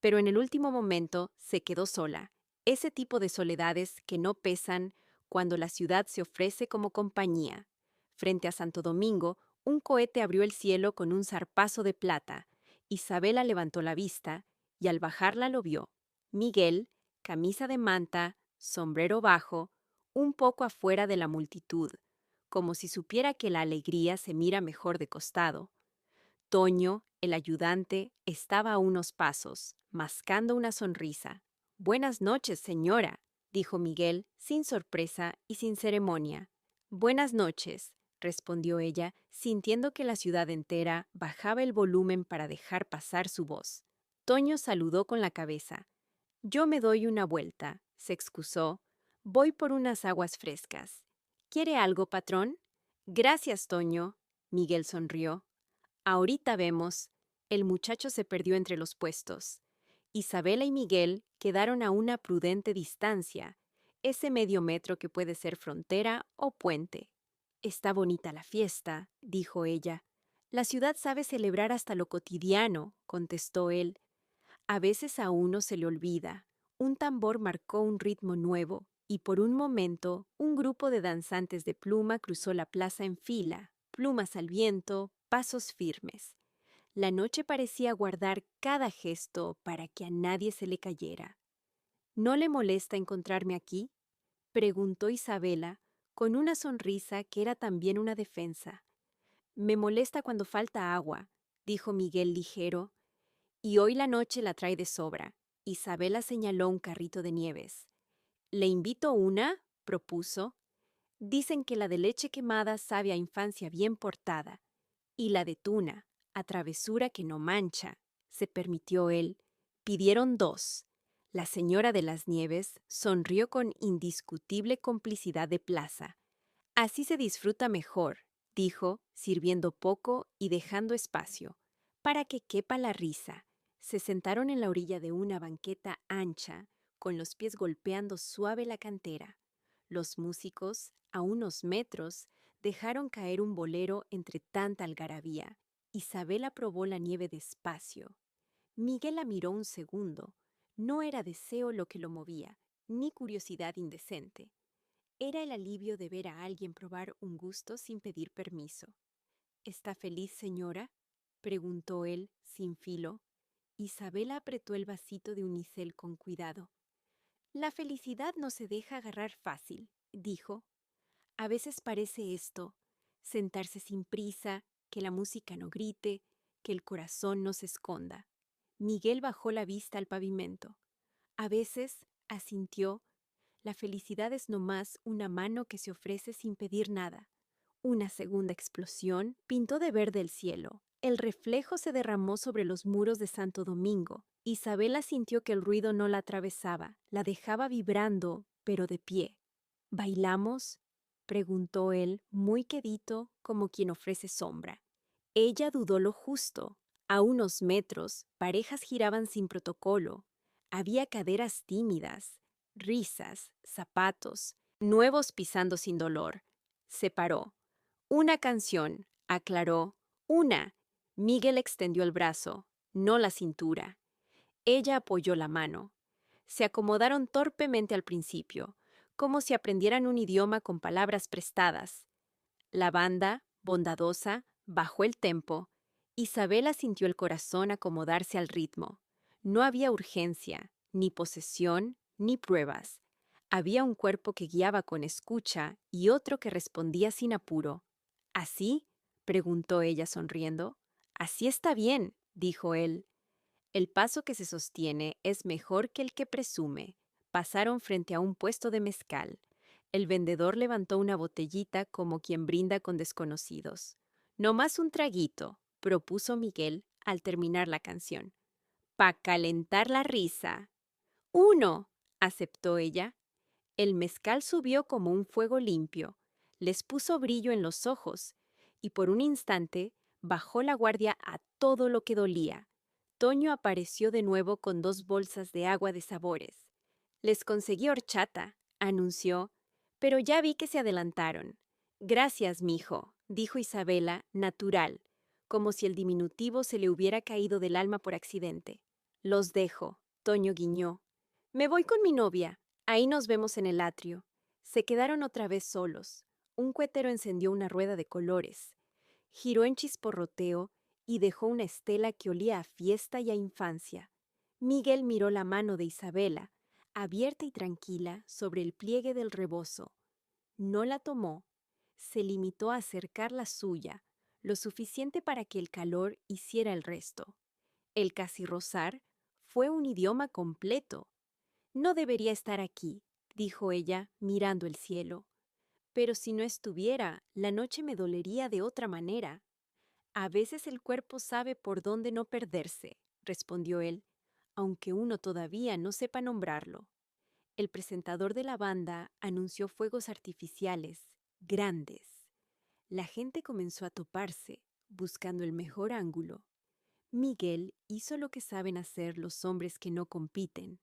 pero en el último momento se quedó sola. Ese tipo de soledades que no pesan cuando la ciudad se ofrece como compañía. Frente a Santo Domingo, un cohete abrió el cielo con un zarpazo de plata. Isabela levantó la vista y al bajarla lo vio. Miguel, camisa de manta, sombrero bajo, un poco afuera de la multitud, como si supiera que la alegría se mira mejor de costado. Toño, el ayudante, estaba a unos pasos, mascando una sonrisa. «Buenas noches, señora», dijo Miguel, sin sorpresa y sin ceremonia. «Buenas noches», respondió ella, sintiendo que la ciudad entera bajaba el volumen para dejar pasar su voz. Toño saludó con la cabeza. «Yo me doy una vuelta», se excusó. «Voy por unas aguas frescas». «¿Quiere algo, patrón?» «Gracias, Toño», Miguel sonrió. Ahorita vemos. El muchacho se perdió entre los puestos. Isabela y Miguel quedaron a una prudente distancia, ese medio metro que puede ser frontera o puente. Está bonita la fiesta, dijo ella. La ciudad sabe celebrar hasta lo cotidiano, contestó él. A veces a uno se le olvida. Un tambor marcó un ritmo nuevo, y por un momento un grupo de danzantes de pluma cruzó la plaza en fila, plumas al viento, pasos firmes. La noche parecía guardar cada gesto para que a nadie se le cayera. ¿No le molesta encontrarme aquí?, preguntó Isabela, con una sonrisa que era también una defensa. Me molesta cuando falta agua, dijo Miguel ligero, y hoy la noche la trae de sobra. Isabela señaló un carrito de nieves. ¿Le invito una?, propuso. Dicen que la de leche quemada sabe a infancia bien portada, y la de tuna, a travesura que no mancha, se permitió él. Pidieron 2. La señora de las nieves sonrió con indiscutible complicidad de plaza. Así se disfruta mejor, dijo, sirviendo poco y dejando espacio, para que quepa la risa. Se sentaron en la orilla de una banqueta ancha, con los pies golpeando suave la cantera. Los músicos, a unos metros, dejaron caer un bolero entre tanta algarabía. Isabela probó la nieve despacio. Miguel la miró un segundo. No era deseo lo que lo movía, ni curiosidad indecente. Era el alivio de ver a alguien probar un gusto sin pedir permiso. ¿Está feliz, señora?, preguntó él, sin filo. Isabela apretó el vasito de unicel con cuidado. La felicidad no se deja agarrar fácil, dijo. A veces parece esto, sentarse sin prisa, que la música no grite, que el corazón no se esconda. Miguel bajó la vista al pavimento. A veces, asintió, la felicidad es nomás una mano que se ofrece sin pedir nada. Una segunda explosión pintó de verde el cielo. El reflejo se derramó sobre los muros de Santo Domingo. Isabela sintió que el ruido no la atravesaba, la dejaba vibrando, pero de pie. ¿Bailamos?, preguntó él, muy quedito, como quien ofrece sombra. Ella dudó lo justo. A unos metros, parejas giraban sin protocolo. Había caderas tímidas, risas, zapatos, nuevos pisando sin dolor. Se paró. Una canción, aclaró. Una. Miguel extendió el brazo, no la cintura. Ella apoyó la mano. Se acomodaron torpemente al principio, como si aprendieran un idioma con palabras prestadas. La banda, bondadosa, bajó el tempo. Isabela sintió el corazón acomodarse al ritmo. No había urgencia, ni posesión, ni pruebas. Había un cuerpo que guiaba con escucha y otro que respondía sin apuro. ¿Así?, preguntó ella sonriendo. Así está bien, dijo él. El paso que se sostiene es mejor que el que presume. Pasaron frente a un puesto de mezcal. El vendedor levantó una botellita como quien brinda con desconocidos. No más un traguito, propuso Miguel al terminar la canción. Pa' calentar la risa. Uno, aceptó ella. El mezcal subió como un fuego limpio. Les puso brillo en los ojos y por un instante bajó la guardia a todo lo que dolía. Toño apareció de nuevo con 2 bolsas de agua de sabores. Les conseguí horchata, anunció, pero ya vi que se adelantaron. Gracias, mijo, dijo Isabela, natural, como si el diminutivo se le hubiera caído del alma por accidente. Los dejo, Toño guiñó. Me voy con mi novia. Ahí nos vemos en el atrio. Se quedaron otra vez solos. Un cuetero encendió una rueda de colores. Giró en chisporroteo y dejó una estela que olía a fiesta y a infancia. Miguel miró la mano de Isabela, abierta y tranquila, sobre el pliegue del rebozo. No la tomó. Se limitó a acercar la suya, lo suficiente para que el calor hiciera el resto. El casi rozar fue un idioma completo. No debería estar aquí, dijo ella, mirando el cielo. Pero si no estuviera, la noche me dolería de otra manera. A veces el cuerpo sabe por dónde no perderse, respondió él, aunque uno todavía no sepa nombrarlo. El presentador de la banda anunció fuegos artificiales, grandes. La gente comenzó a toparse, buscando el mejor ángulo. Miguel hizo lo que saben hacer los hombres que no compiten.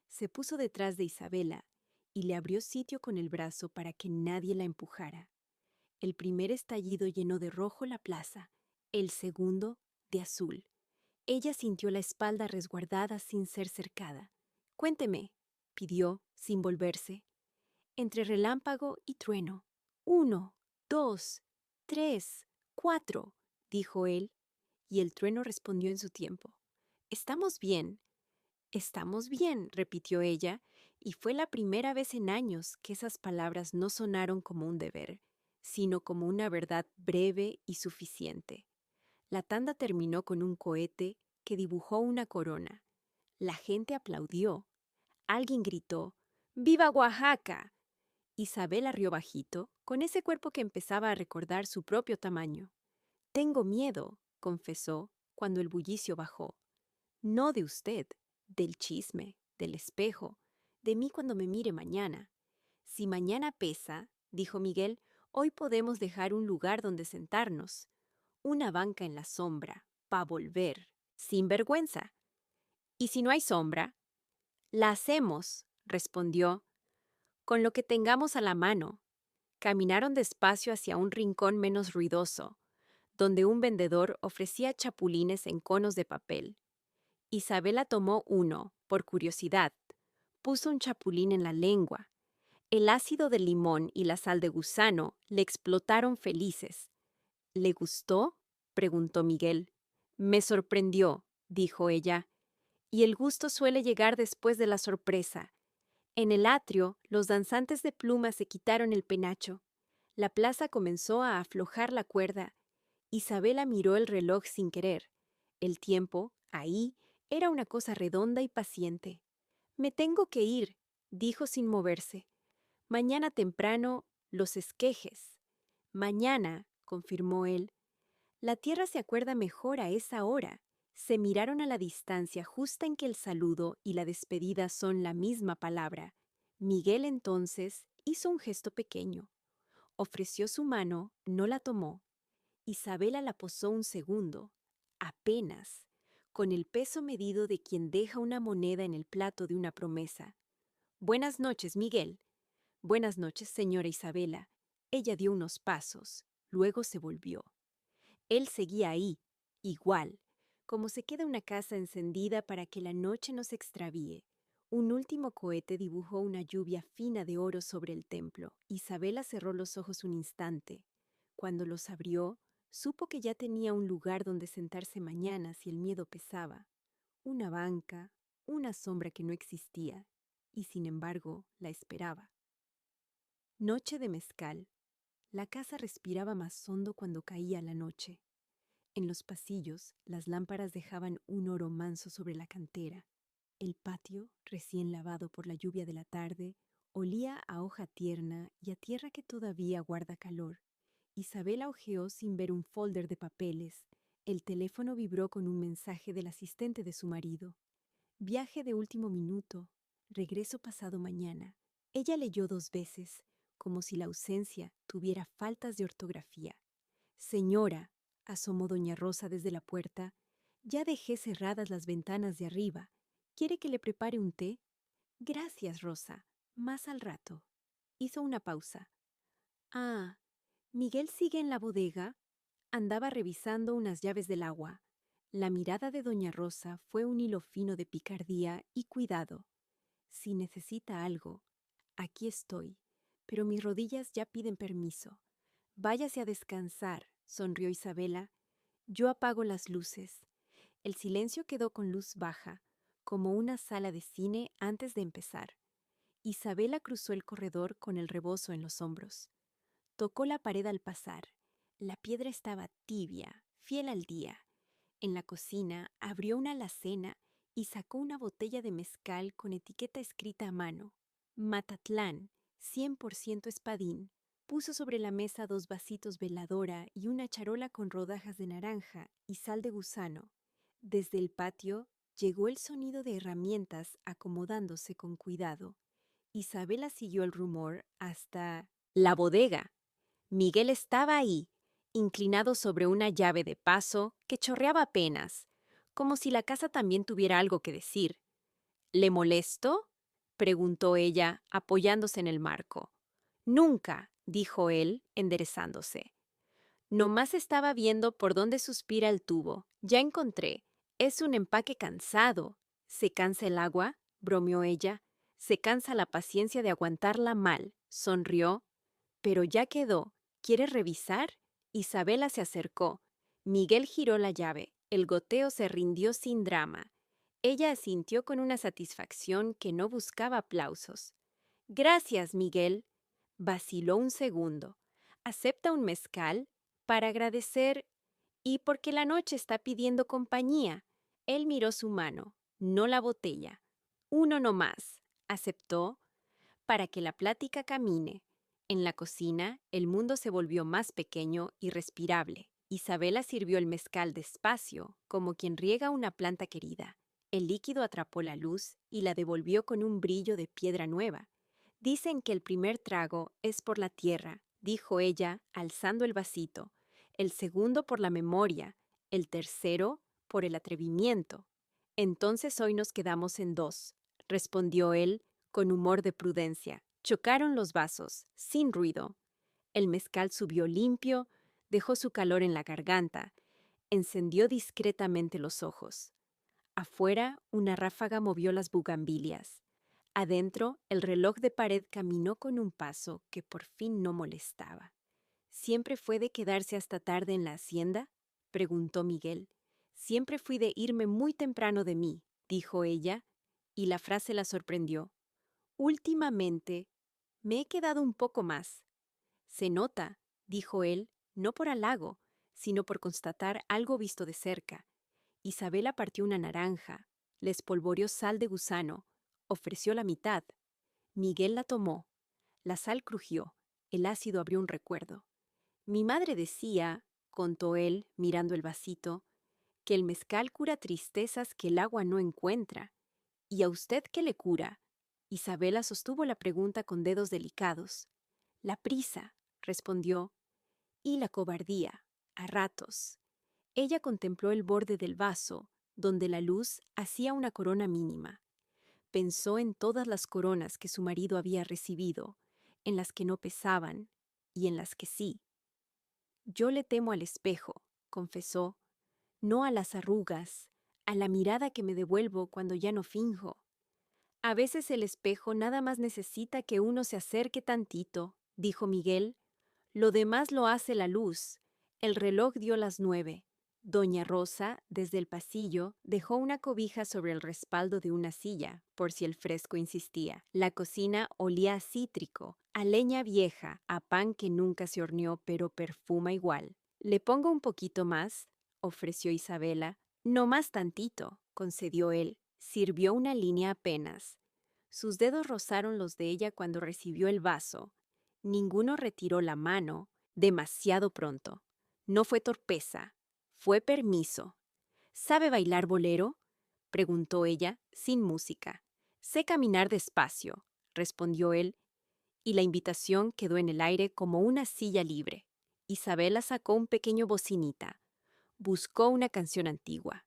Se puso detrás de Isabela y le abrió sitio con el brazo para que nadie la empujara. El primer estallido llenó de rojo la plaza, el segundo de azul. Ella sintió la espalda resguardada sin ser cercada. Cuénteme, pidió, sin volverse. Entre relámpago y trueno. 1, 2, 3, 4, dijo él, y el trueno respondió en su tiempo. Estamos bien, repitió ella, y fue la primera vez en años que esas palabras no sonaron como un deber, sino como una verdad breve y suficiente. La tanda terminó con un cohete que dibujó una corona. La gente aplaudió. Alguien gritó, ¡Viva Oaxaca! Isabela rió bajito, con ese cuerpo que empezaba a recordar su propio tamaño. Tengo miedo, confesó, cuando el bullicio bajó. No de usted, del chisme, del espejo, de mí cuando me mire mañana. Si mañana pesa, dijo Miguel, hoy podemos dejar un lugar donde sentarnos. Una banca en la sombra, pa' volver, sin vergüenza. ¿Y si no hay sombra? La hacemos, respondió, con lo que tengamos a la mano. Caminaron despacio hacia un rincón menos ruidoso, donde un vendedor ofrecía chapulines en conos de papel. Isabela tomó uno, por curiosidad. Puso un chapulín en la lengua. El ácido del limón y la sal de gusano le explotaron felices. ¿Le gustó?, preguntó Miguel. Me sorprendió, dijo ella. Y el gusto suele llegar después de la sorpresa. En el atrio, los danzantes de plumas se quitaron el penacho. La plaza comenzó a aflojar la cuerda. Isabela miró el reloj sin querer. El tiempo, ahí, era una cosa redonda y paciente. «Me tengo que ir», dijo sin moverse. «Mañana temprano, los esquejes». «Mañana», confirmó él. La tierra se acuerda mejor a esa hora. Se miraron a la distancia justa en que el saludo y la despedida son la misma palabra. Miguel entonces hizo un gesto pequeño. Ofreció su mano, no la tomó. Isabela la posó un segundo, apenas, con el peso medido de quien deja una moneda en el plato de una promesa. «Buenas noches, Miguel». «Buenas noches, señora Isabela». Ella dio unos pasos, luego se volvió. Él seguía ahí, igual, como se queda una casa encendida para que la noche no se extravíe. Un último cohete dibujó una lluvia fina de oro sobre el templo. Isabela cerró los ojos un instante. Cuando los abrió, supo que ya tenía un lugar donde sentarse mañana si el miedo pesaba. Una banca, una sombra que no existía, y sin embargo la esperaba. Noche de mezcal. La casa respiraba más hondo cuando caía la noche. En los pasillos, las lámparas dejaban un oro manso sobre la cantera. El patio, recién lavado por la lluvia de la tarde, olía a hoja tierna y a tierra que todavía guarda calor. Isabela hojeó sin ver un folder de papeles. El teléfono vibró con un mensaje del asistente de su marido. Viaje de último minuto. Regreso pasado mañana. Ella leyó 2 veces, como si la ausencia tuviera faltas de ortografía. «Señora», asomó doña Rosa desde la puerta, «ya dejé cerradas las ventanas de arriba. ¿Quiere que le prepare un té?» «Gracias, Rosa. Más al rato». Hizo una pausa. «Ah, ¿Miguel sigue en la bodega?» Andaba revisando unas llaves del agua. La mirada de doña Rosa fue un hilo fino de picardía y cuidado. «Si necesita algo, aquí estoy, pero mis rodillas ya piden permiso». «Váyase a descansar», sonrió Isabela. «Yo apago las luces». El silencio quedó con luz baja, como una sala de cine antes de empezar. Isabela cruzó el corredor con el rebozo en los hombros. Tocó la pared al pasar. La piedra estaba tibia, fiel al día. En la cocina abrió una alacena y sacó una botella de mezcal con etiqueta escrita a mano. «Matatlán, 100% espadín». Puso sobre la mesa 2 vasitos veladora y una charola con rodajas de naranja y sal de gusano. Desde el patio llegó el sonido de herramientas acomodándose con cuidado. Isabela siguió el rumor hasta la bodega. Miguel estaba ahí, inclinado sobre una llave de paso que chorreaba apenas, como si la casa también tuviera algo que decir. «¿Le molesto?», preguntó ella, apoyándose en el marco. «Nunca», dijo él, enderezándose. «Nomás estaba viendo por dónde suspira el tubo. Ya encontré. Es un empaque cansado». «¿Se cansa el agua?», bromeó ella. «Se cansa la paciencia de aguantarla mal», sonrió. «Pero ya quedó. ¿Quieres revisar?». Isabela se acercó. Miguel giró la llave. El goteo se rindió sin drama. Ella asintió con una satisfacción que no buscaba aplausos. «Gracias, Miguel». Vaciló un segundo. «¿Acepta un mezcal? Para agradecer y porque la noche está pidiendo compañía». Él miró su mano, no la botella. «Uno no más», aceptó, «para que la plática camine». En la cocina, el mundo se volvió más pequeño y respirable. Isabela sirvió el mezcal despacio, como quien riega una planta querida. El líquido atrapó la luz y la devolvió con un brillo de piedra nueva. «Dicen que el primer trago es por la tierra», dijo ella, alzando el vasito. «El segundo por la memoria, el tercero por el atrevimiento». «Entonces hoy nos quedamos en 2», respondió él, con humor de prudencia. Chocaron los vasos, sin ruido. El mezcal subió limpio, dejó su calor en la garganta, encendió discretamente los ojos. Afuera, una ráfaga movió las bugambilias. Adentro, el reloj de pared caminó con un paso que por fin no molestaba. «¿Siempre fue de quedarse hasta tarde en la hacienda?», preguntó Miguel. «Siempre fui de irme muy temprano de mí», dijo ella, y la frase la sorprendió. Últimamente, me he quedado un poco más. Se nota, dijo él, no por halago, sino por constatar algo visto de cerca. Isabela partió una naranja, le espolvoreó sal de gusano, ofreció la mitad. Miguel la tomó. La sal crujió, el ácido abrió un recuerdo. Mi madre decía, contó él, mirando el vasito, que el mezcal cura tristezas que el agua no encuentra. ¿Y a usted qué le cura? Isabela sostuvo la pregunta con dedos delicados. La prisa, respondió, y la cobardía, a ratos. Ella contempló el borde del vaso, donde la luz hacía una corona mínima. Pensó en todas las coronas que su marido había recibido, en las que no pesaban y en las que sí. Yo le temo al espejo, confesó, no a las arrugas, a la mirada que me devuelvo cuando ya no finjo. A veces el espejo nada más necesita que uno se acerque tantito, dijo Miguel. Lo demás lo hace la luz. El reloj dio las 9. Doña Rosa, desde el pasillo, dejó una cobija sobre el respaldo de una silla, por si el fresco insistía. La cocina olía a cítrico, a leña vieja, a pan que nunca se horneó pero perfuma igual. ¿Le pongo un poquito más?, ofreció Isabela. No más tantito, concedió él. Sirvió una línea apenas. Sus dedos rozaron los de ella cuando recibió el vaso. Ninguno retiró la mano, demasiado pronto. No fue torpeza, fue permiso. ¿Sabe bailar bolero?, preguntó ella, sin música. Sé caminar despacio, respondió él, y la invitación quedó en el aire como una silla libre. Isabela sacó un pequeño bocinita. Buscó una canción antigua.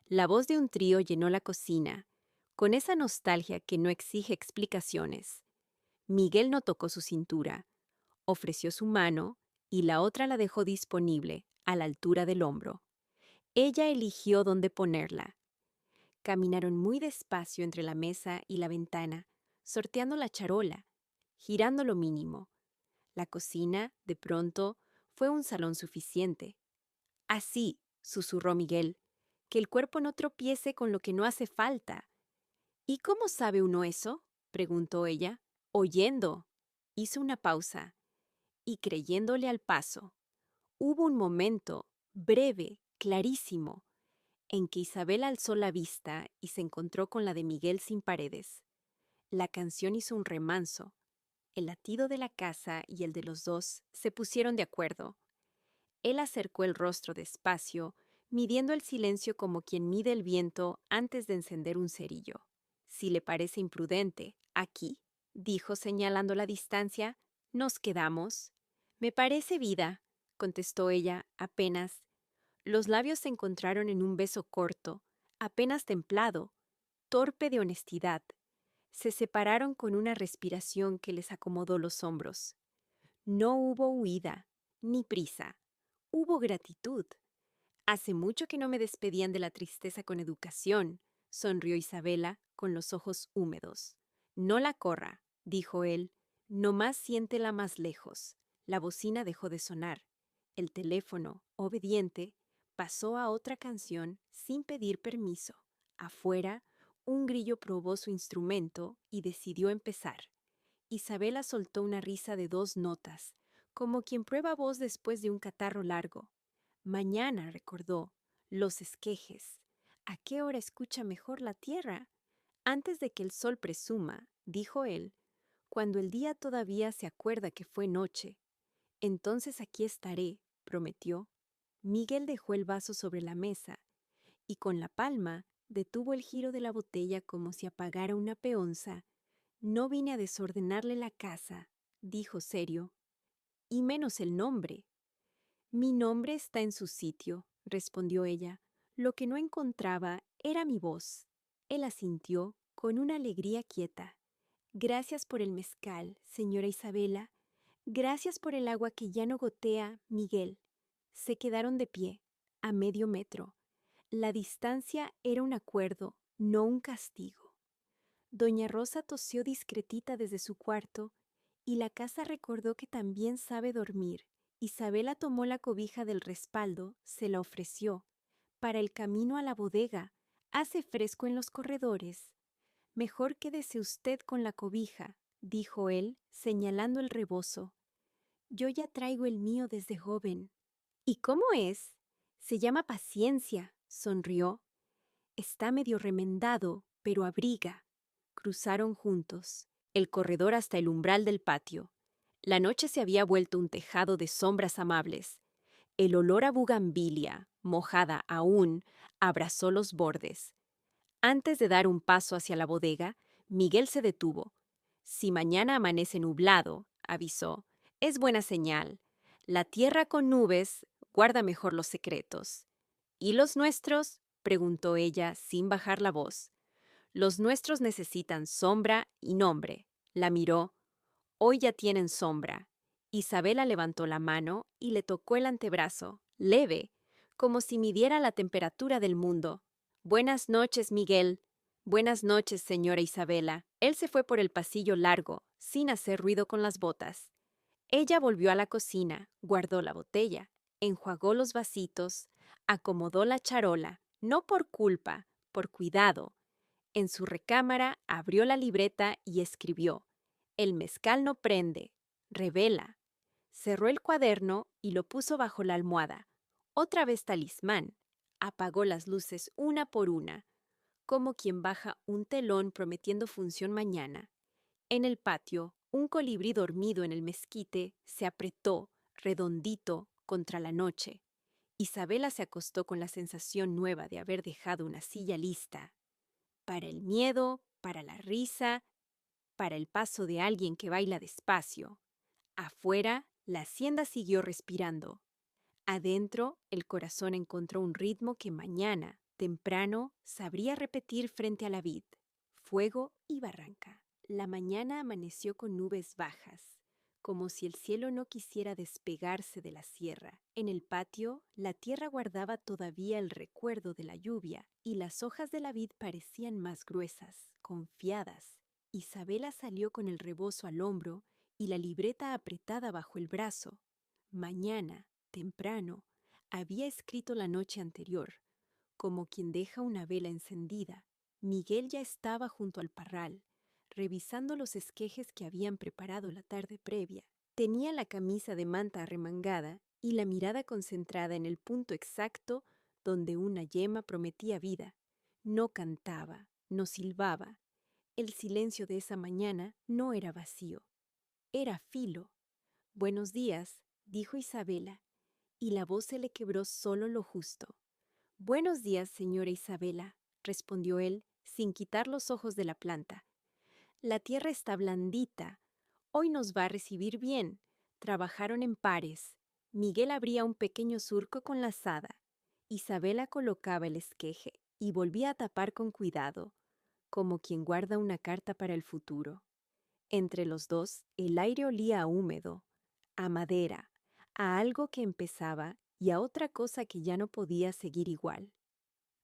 La voz de un trío llenó la cocina, con esa nostalgia que no exige explicaciones. Miguel no tocó su cintura, ofreció su mano y la otra la dejó disponible, a la altura del hombro. Ella eligió dónde ponerla. Caminaron muy despacio entre la mesa y la ventana, sorteando la charola, girando lo mínimo. La cocina, de pronto, fue un salón suficiente. Así, susurró Miguel, que el cuerpo no tropiece con lo que no hace falta. ¿Y cómo sabe uno eso?, preguntó ella. Oyendo. Hizo una pausa y creyéndole al paso. Hubo un momento, breve, clarísimo, en que Isabel alzó la vista y se encontró con la de Miguel sin paredes. La canción hizo un remanso. El latido de la casa y el de los dos se pusieron de acuerdo. Él acercó el rostro despacio, midiendo el silencio como quien mide el viento antes de encender un cerillo. Si le parece imprudente, aquí, dijo señalando la distancia, nos quedamos. Me parece vida, contestó ella, apenas. Los labios se encontraron en un beso corto, apenas templado, torpe de honestidad. Se separaron con una respiración que les acomodó los hombros. No hubo huida, ni prisa. Hubo gratitud. Hace mucho que no me despedían de la tristeza con educación, sonrió Isabela con los ojos húmedos. No la corra, dijo él, nomás siéntela más lejos. La bocina dejó de sonar. El teléfono, obediente, pasó a otra canción sin pedir permiso. Afuera, un grillo probó su instrumento y decidió empezar. Isabela soltó una risa de 2 notas, como quien prueba voz después de un catarro largo. Mañana, recordó, los esquejes. ¿A qué hora escucha mejor la tierra? Antes de que el sol presuma, dijo él, cuando el día todavía se acuerda que fue noche. Entonces aquí estaré, prometió. Miguel dejó el vaso sobre la mesa y con la palma detuvo el giro de la botella como si apagara una peonza. No vine a desordenarle la casa, dijo serio, y menos el nombre. Mi nombre está en su sitio, respondió ella. Lo que no encontraba era mi voz. Él asintió con una alegría quieta. Gracias por el mezcal, señora Isabela. Gracias por el agua que ya no gotea, Miguel. Se quedaron de pie, a medio metro. La distancia era un acuerdo, no un castigo. Doña Rosa tosió discretita desde su cuarto y la casa recordó que también sabe dormir. Isabela tomó la cobija del respaldo, se la ofreció. Para el camino a la bodega, hace fresco en los corredores. Mejor quédese usted con la cobija, dijo él, señalando el rebozo. Yo ya traigo el mío desde joven. ¿Y cómo es? Se llama paciencia, sonrió. Está medio remendado, pero abriga. Cruzaron juntos, el corredor hasta el umbral del patio. La noche se había vuelto un tejado de sombras amables. El olor a bugambilia, mojada aún, abrazó los bordes. Antes de dar un paso hacia la bodega, Miguel se detuvo. Si mañana amanece nublado, avisó, es buena señal. La tierra con nubes guarda mejor los secretos. ¿Y los nuestros? Preguntó ella sin bajar la voz. Los nuestros necesitan sombra y nombre. La miró. Hoy ya tienen sombra. Isabela levantó la mano y le tocó el antebrazo, leve, como si midiera la temperatura del mundo. Buenas noches, Miguel. Buenas noches, señora Isabela. Él se fue por el pasillo largo, sin hacer ruido con las botas. Ella volvió a la cocina, guardó la botella, enjuagó los vasitos, acomodó la charola, no por culpa, por cuidado. En su recámara abrió la libreta y escribió: El mezcal no prende, revela. Cerró el cuaderno y lo puso bajo la almohada. Otra vez talismán. Apagó las luces una por una, como quien baja un telón prometiendo función mañana. En el patio, un colibrí dormido en el mezquite se apretó, redondito, contra la noche. Isabela se acostó con la sensación nueva de haber dejado una silla lista. Para el miedo, para la risa, para el paso de alguien que baila despacio. Afuera, la hacienda siguió respirando. Adentro, el corazón encontró un ritmo que mañana, temprano, sabría repetir frente a la vid. Fuego y barranca. La mañana amaneció con nubes bajas, como si el cielo no quisiera despegarse de la sierra. En el patio, la tierra guardaba todavía el recuerdo de la lluvia, y las hojas de la vid parecían más gruesas, confiadas. Isabela salió con el rebozo al hombro y la libreta apretada bajo el brazo. Mañana, temprano, había escrito la noche anterior, como quien deja una vela encendida. Miguel ya estaba junto al parral, revisando los esquejes que habían preparado la tarde previa. Tenía la camisa de manta arremangada y la mirada concentrada en el punto exacto donde una yema prometía vida. No cantaba, no silbaba. El silencio de esa mañana no era vacío, era filo. Buenos días, dijo Isabela, y la voz se le quebró solo lo justo. Buenos días, señora Isabela, respondió él, sin quitar los ojos de la planta. La tierra está blandita. Hoy nos va a recibir bien. Trabajaron en pares. Miguel abría un pequeño surco con la azada. Isabela colocaba el esqueje y volvía a tapar con cuidado, como quien guarda una carta para el futuro. Entre los dos, el aire olía a húmedo, a madera, a algo que empezaba y a otra cosa que ya no podía seguir igual.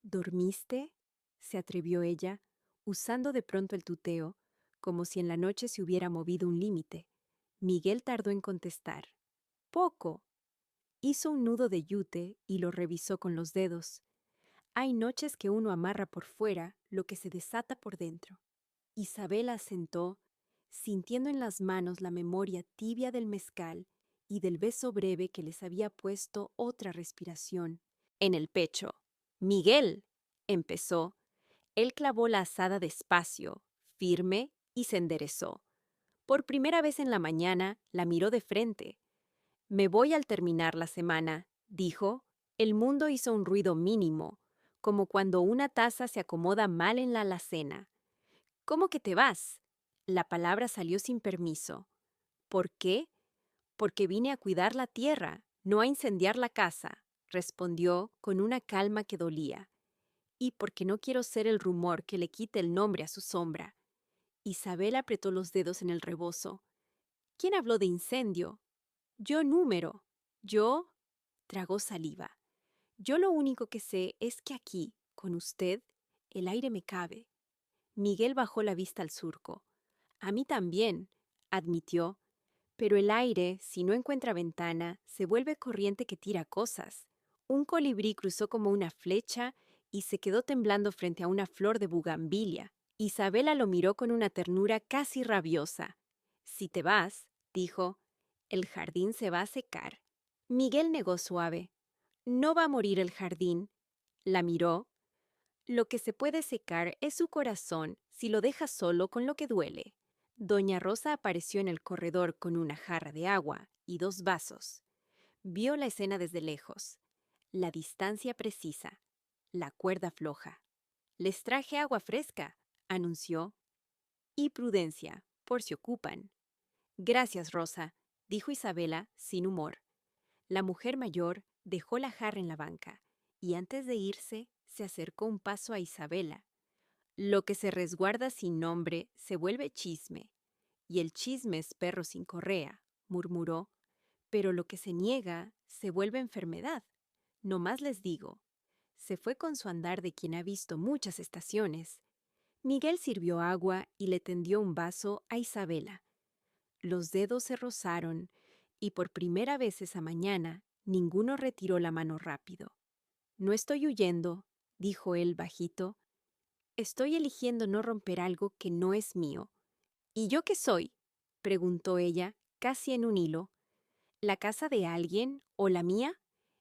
¿Dormiste?, se atrevió ella, usando de pronto el tuteo, como si en la noche se hubiera movido un límite. Miguel tardó en contestar. Poco. Hizo un nudo de yute y lo revisó con los dedos. Hay noches que uno amarra por fuera lo que se desata por dentro. Isabela asentó, sintiendo en las manos la memoria tibia del mezcal y del beso breve que les había puesto otra respiración en el pecho. «Miguel», empezó. Él clavó la azada despacio, firme, y se enderezó. Por primera vez en la mañana la miró de frente. «Me voy al terminar la semana», dijo. El mundo hizo un ruido mínimo, como cuando una taza se acomoda mal en la alacena. «¿Cómo que te vas?» La palabra salió sin permiso. «¿Por qué?» «Porque vine a cuidar la tierra, no a incendiar la casa», respondió con una calma que dolía. «Y porque no quiero ser el rumor que le quite el nombre a su sombra». Isabel apretó los dedos en el rebozo. «¿Quién habló de incendio?» «Yo número». «¿Yo?» Tragó saliva. «Yo lo único que sé es que aquí, con usted, el aire me cabe». Miguel bajó la vista al surco. «A mí también», admitió. «Pero el aire, si no encuentra ventana, se vuelve corriente que tira cosas». Un colibrí cruzó como una flecha y se quedó temblando frente a una flor de bugambilia. Isabela lo miró con una ternura casi rabiosa. «Si te vas», dijo, «el jardín se va a secar». Miguel negó suave. «No va a morir el jardín». La miró. «Lo que se puede secar es su corazón si lo dejas solo con lo que duele». Doña Rosa apareció en el corredor con una jarra de agua y 2 vasos. Vio la escena desde lejos. La distancia precisa. La cuerda floja. «Les traje agua fresca», anunció. «Y prudencia, por si ocupan». «Gracias, Rosa», dijo Isabela, sin humor. La mujer mayor dejó la jarra en la banca y antes de irse se acercó un paso a Isabela. «Lo que se resguarda sin nombre se vuelve chisme, y el chisme es perro sin correa», murmuró. «Pero lo que se niega se vuelve enfermedad. No más les digo». Se fue con su andar de quien ha visto muchas estaciones. Miguel sirvió agua y le tendió un vaso a Isabela. Los dedos se rozaron y por primera vez esa mañana ninguno retiró la mano rápido. «No estoy huyendo», dijo él bajito. «Estoy eligiendo no romper algo que no es mío». «¿Y yo qué soy?», preguntó ella, casi en un hilo. «¿La casa de alguien o la mía?».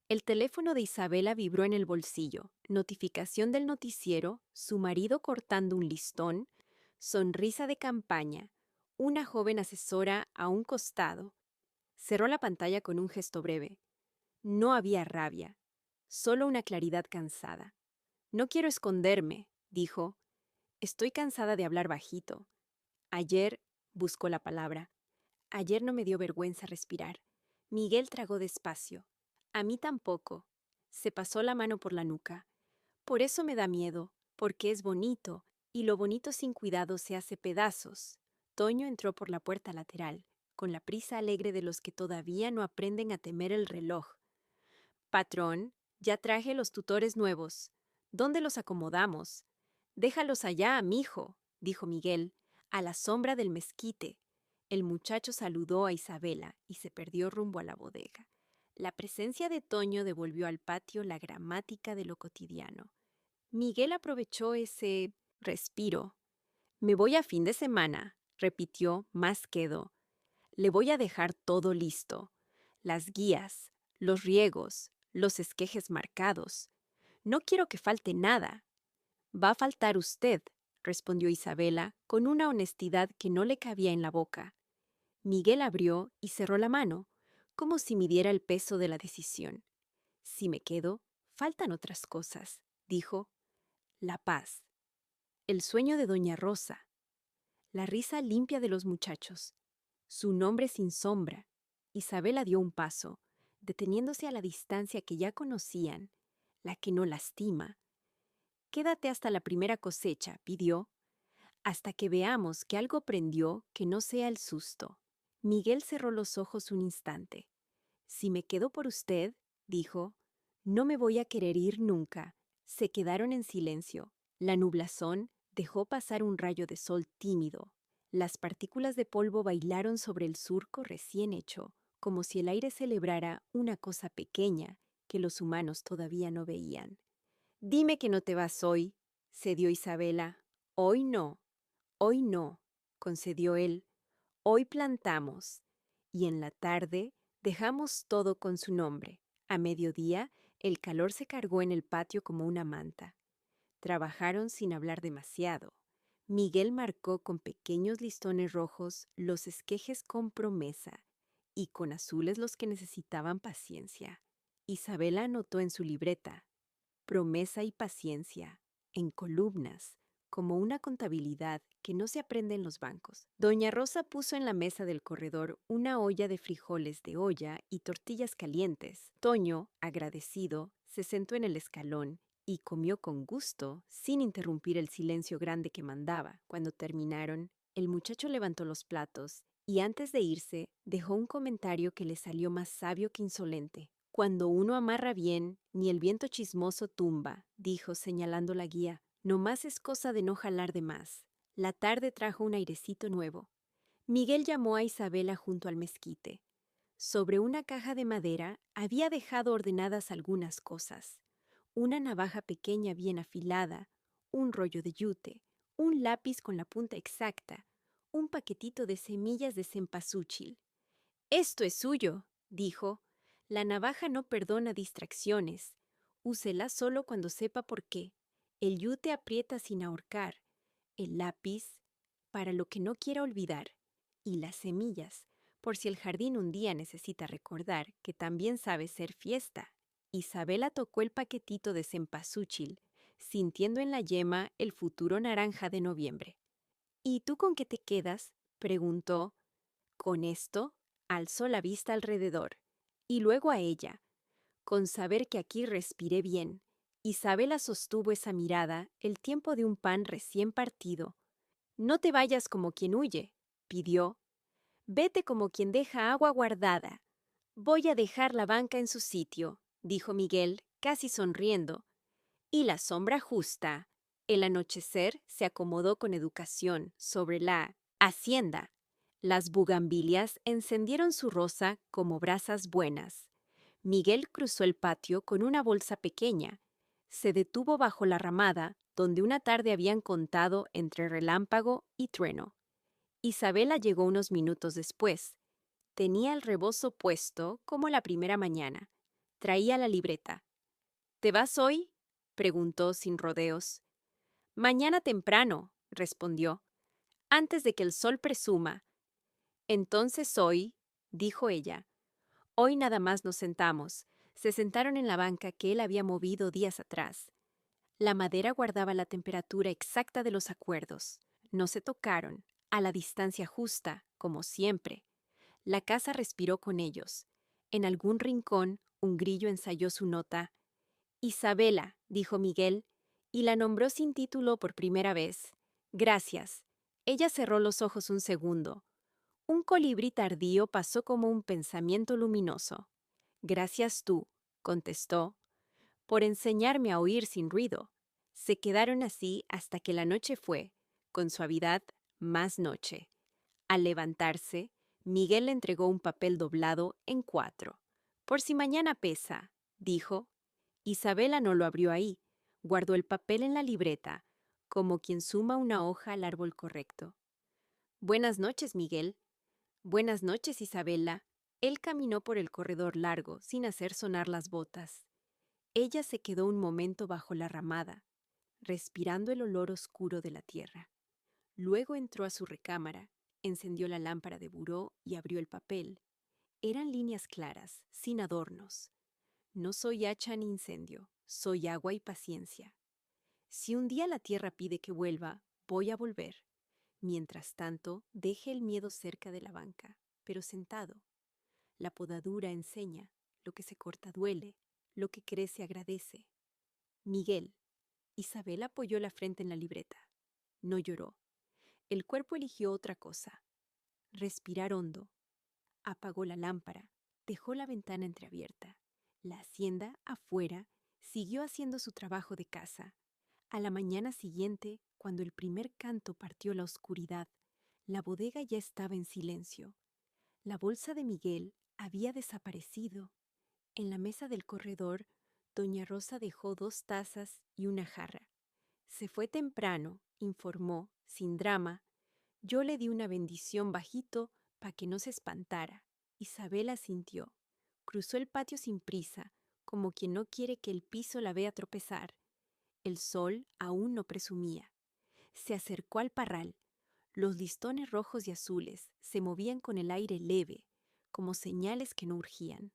El teléfono de Isabela vibró en el bolsillo. Notificación del noticiero, su marido cortando un listón, sonrisa de campaña, una joven asesora a un costado. Cerró la pantalla con un gesto breve. No había rabia, solo una claridad cansada. «No quiero esconderme», dijo. «Estoy cansada de hablar bajito. Ayer», buscó la palabra, «ayer no me dio vergüenza respirar». Miguel tragó despacio. «A mí tampoco». Se pasó la mano por la nuca. «Por eso me da miedo, porque es bonito, y lo bonito sin cuidado se hace pedazos». Toño entró por la puerta lateral, con la prisa alegre de los que todavía no aprenden a temer el reloj. «Patrón, ya traje los tutores nuevos. ¿Dónde los acomodamos?» «Déjalos allá, mijo», dijo Miguel, «a la sombra del mezquite». El muchacho saludó a Isabela y se perdió rumbo a la bodega. La presencia de Toño devolvió al patio la gramática de lo cotidiano. Miguel aprovechó ese respiro. «Me voy a fin de semana», repitió más quedo. «Le voy a dejar todo listo. Las guías, los riegos, los esquejes marcados. No quiero que falte nada». «Va a faltar usted», respondió Isabela con una honestidad que no le cabía en la boca. Miguel abrió y cerró la mano, como si midiera el peso de la decisión. «Si me quedo, faltan otras cosas», dijo. «La paz, el sueño de Doña Rosa, la risa limpia de los muchachos, su nombre sin sombra». Isabela dio un paso, deteniéndose a la distancia que ya conocían, la que no lastima. «Quédate hasta la primera cosecha», pidió, «hasta que veamos que algo prendió que no sea el susto». Miguel cerró los ojos un instante. «Si me quedo por usted», dijo, «no me voy a querer ir nunca». Se quedaron en silencio. La nublazón dejó pasar un rayo de sol tímido. Las partículas de polvo bailaron sobre el surco recién hecho, como si el aire celebrara una cosa pequeña que los humanos todavía no veían. «Dime que no te vas hoy», cedió Isabela. «Hoy no», concedió él. «Hoy plantamos, y en la tarde dejamos todo con su nombre». A mediodía, el calor se cargó en el patio como una manta. Trabajaron sin hablar demasiado. Miguel marcó con pequeños listones rojos los esquejes con promesa y con azules los que necesitaban paciencia. Isabela anotó en su libreta: «promesa y paciencia», en columnas, como una contabilidad que no se aprende en los bancos. Doña Rosa puso en la mesa del corredor una olla de frijoles de olla y tortillas calientes. Toño, agradecido, se sentó en el escalón y comió con gusto, sin interrumpir el silencio grande que mandaba. Cuando terminaron, el muchacho levantó los platos y antes de irse dejó un comentario que le salió más sabio que insolente. «Cuando uno amarra bien, ni el viento chismoso tumba», dijo señalando la guía. «No más es cosa de no jalar de más». La tarde trajo un airecito nuevo. Miguel llamó a Isabela junto al mezquite. Sobre una caja de madera había dejado ordenadas algunas cosas: una navaja pequeña bien afilada, un rollo de yute, un lápiz con la punta exacta, un paquetito de semillas de cempasúchil. «Esto es suyo», dijo. «La navaja no perdona distracciones. Úsela solo cuando sepa por qué. El yute aprieta sin ahorcar. El lápiz, para lo que no quiera olvidar. Y las semillas, por si el jardín un día necesita recordar que también sabe ser fiesta». Isabela tocó el paquetito de cempasúchil, sintiendo en la yema el futuro naranja de noviembre. «¿Y tú con qué te quedas?», preguntó. «Con esto», alzó la vista alrededor, y luego a ella. «Con saber que aquí respiré bien». Isabela sostuvo esa mirada el tiempo de un pan recién partido. «No te vayas como quien huye», pidió. «Vete como quien deja agua guardada». «Voy a dejar la banca en su sitio», dijo Miguel, casi sonriendo. «Y la sombra justa». El anochecer se acomodó con educación sobre la hacienda. Las bugambilias encendieron su rosa como brasas buenas. Miguel cruzó el patio con una bolsa pequeña. Se detuvo bajo la ramada, donde una tarde habían contado entre relámpago y trueno. Isabela llegó unos minutos después. Tenía el rebozo puesto como la primera mañana. Traía la libreta. «¿Te vas hoy?», preguntó sin rodeos. «Mañana temprano», respondió, «antes de que el sol presuma». «Entonces hoy», dijo ella. «Hoy nada más nos sentamos». Se sentaron en la banca que él había movido días atrás. La madera guardaba la temperatura exacta de los acuerdos. No se tocaron, a la distancia justa, como siempre. La casa respiró con ellos. En algún rincón, un grillo ensayó su nota. «Isabela», dijo Miguel, y la nombró sin título por primera vez. «Gracias». Ella cerró los ojos un segundo. Un colibrí tardío pasó como un pensamiento luminoso. «Gracias tú», contestó, «por enseñarme a oír sin ruido». Se quedaron así hasta que la noche fue, con suavidad, más noche. Al levantarse, Miguel le entregó un papel doblado en 4. «Por si mañana pesa», dijo. Isabela no lo abrió ahí. Guardó el papel en la libreta, como quien suma una hoja al árbol correcto. «Buenas noches, Miguel». «Buenas noches, Isabela». Él caminó por el corredor largo, sin hacer sonar las botas. Ella se quedó un momento bajo la ramada, respirando el olor oscuro de la tierra. Luego entró a su recámara, encendió la lámpara de buró y abrió el papel. Eran líneas claras, sin adornos. «No soy hacha ni incendio, soy agua y paciencia. Si un día la tierra pide que vuelva, voy a volver. Mientras tanto, deje el miedo cerca de la banca, pero sentado. La podadura enseña, lo que se corta duele, lo que crece agradece. Miguel». Isabel apoyó la frente en la libreta. No lloró. El cuerpo eligió otra cosa. Respirar hondo. Apagó la lámpara, dejó la ventana entreabierta. La hacienda, afuera, siguió haciendo su trabajo de casa. A la mañana siguiente, cuando el primer canto partió la oscuridad, la bodega ya estaba en silencio. La bolsa de Miguel había desaparecido. En la mesa del corredor, doña Rosa dejó 2 tazas y una jarra. «Se fue temprano», informó, sin drama. «Yo le di una bendición bajito para que no se espantara». Isabela sintió. Cruzó el patio sin prisa, como quien no quiere que el piso la vea tropezar. El sol aún no presumía. Se acercó al parral. Los listones rojos y azules se movían con el aire leve, como señales que no urgían.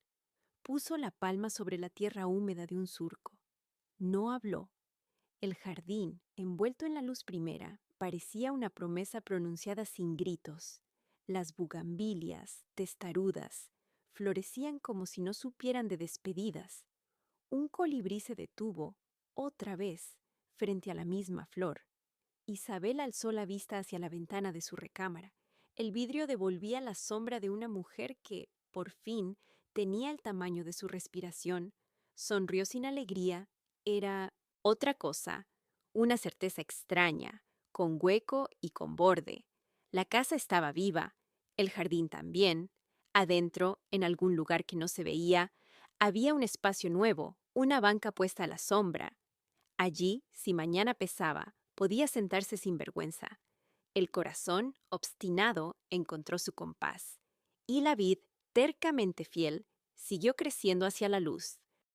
Puso la palma sobre la tierra húmeda de un surco. No habló. El jardín, envuelto en la luz primera, parecía una promesa pronunciada sin gritos. Las bugambilias, testarudas, florecían como si no supieran de despedidas. Un colibrí se detuvo, otra vez, frente a la misma flor. Isabel alzó la vista hacia la ventana de su recámara. El vidrio devolvía la sombra de una mujer que, por fin, tenía el tamaño de su respiración. Sonrió sin alegría. Era otra cosa, una certeza extraña, con hueco y con borde. La casa estaba viva, el jardín también. Adentro, en algún lugar que no se veía, había un espacio nuevo, una banca puesta a la sombra. Allí, si mañana pesaba, podía sentarse sin vergüenza. El corazón, obstinado, encontró su compás, y la vid, tercamente fiel, siguió creciendo hacia la luz.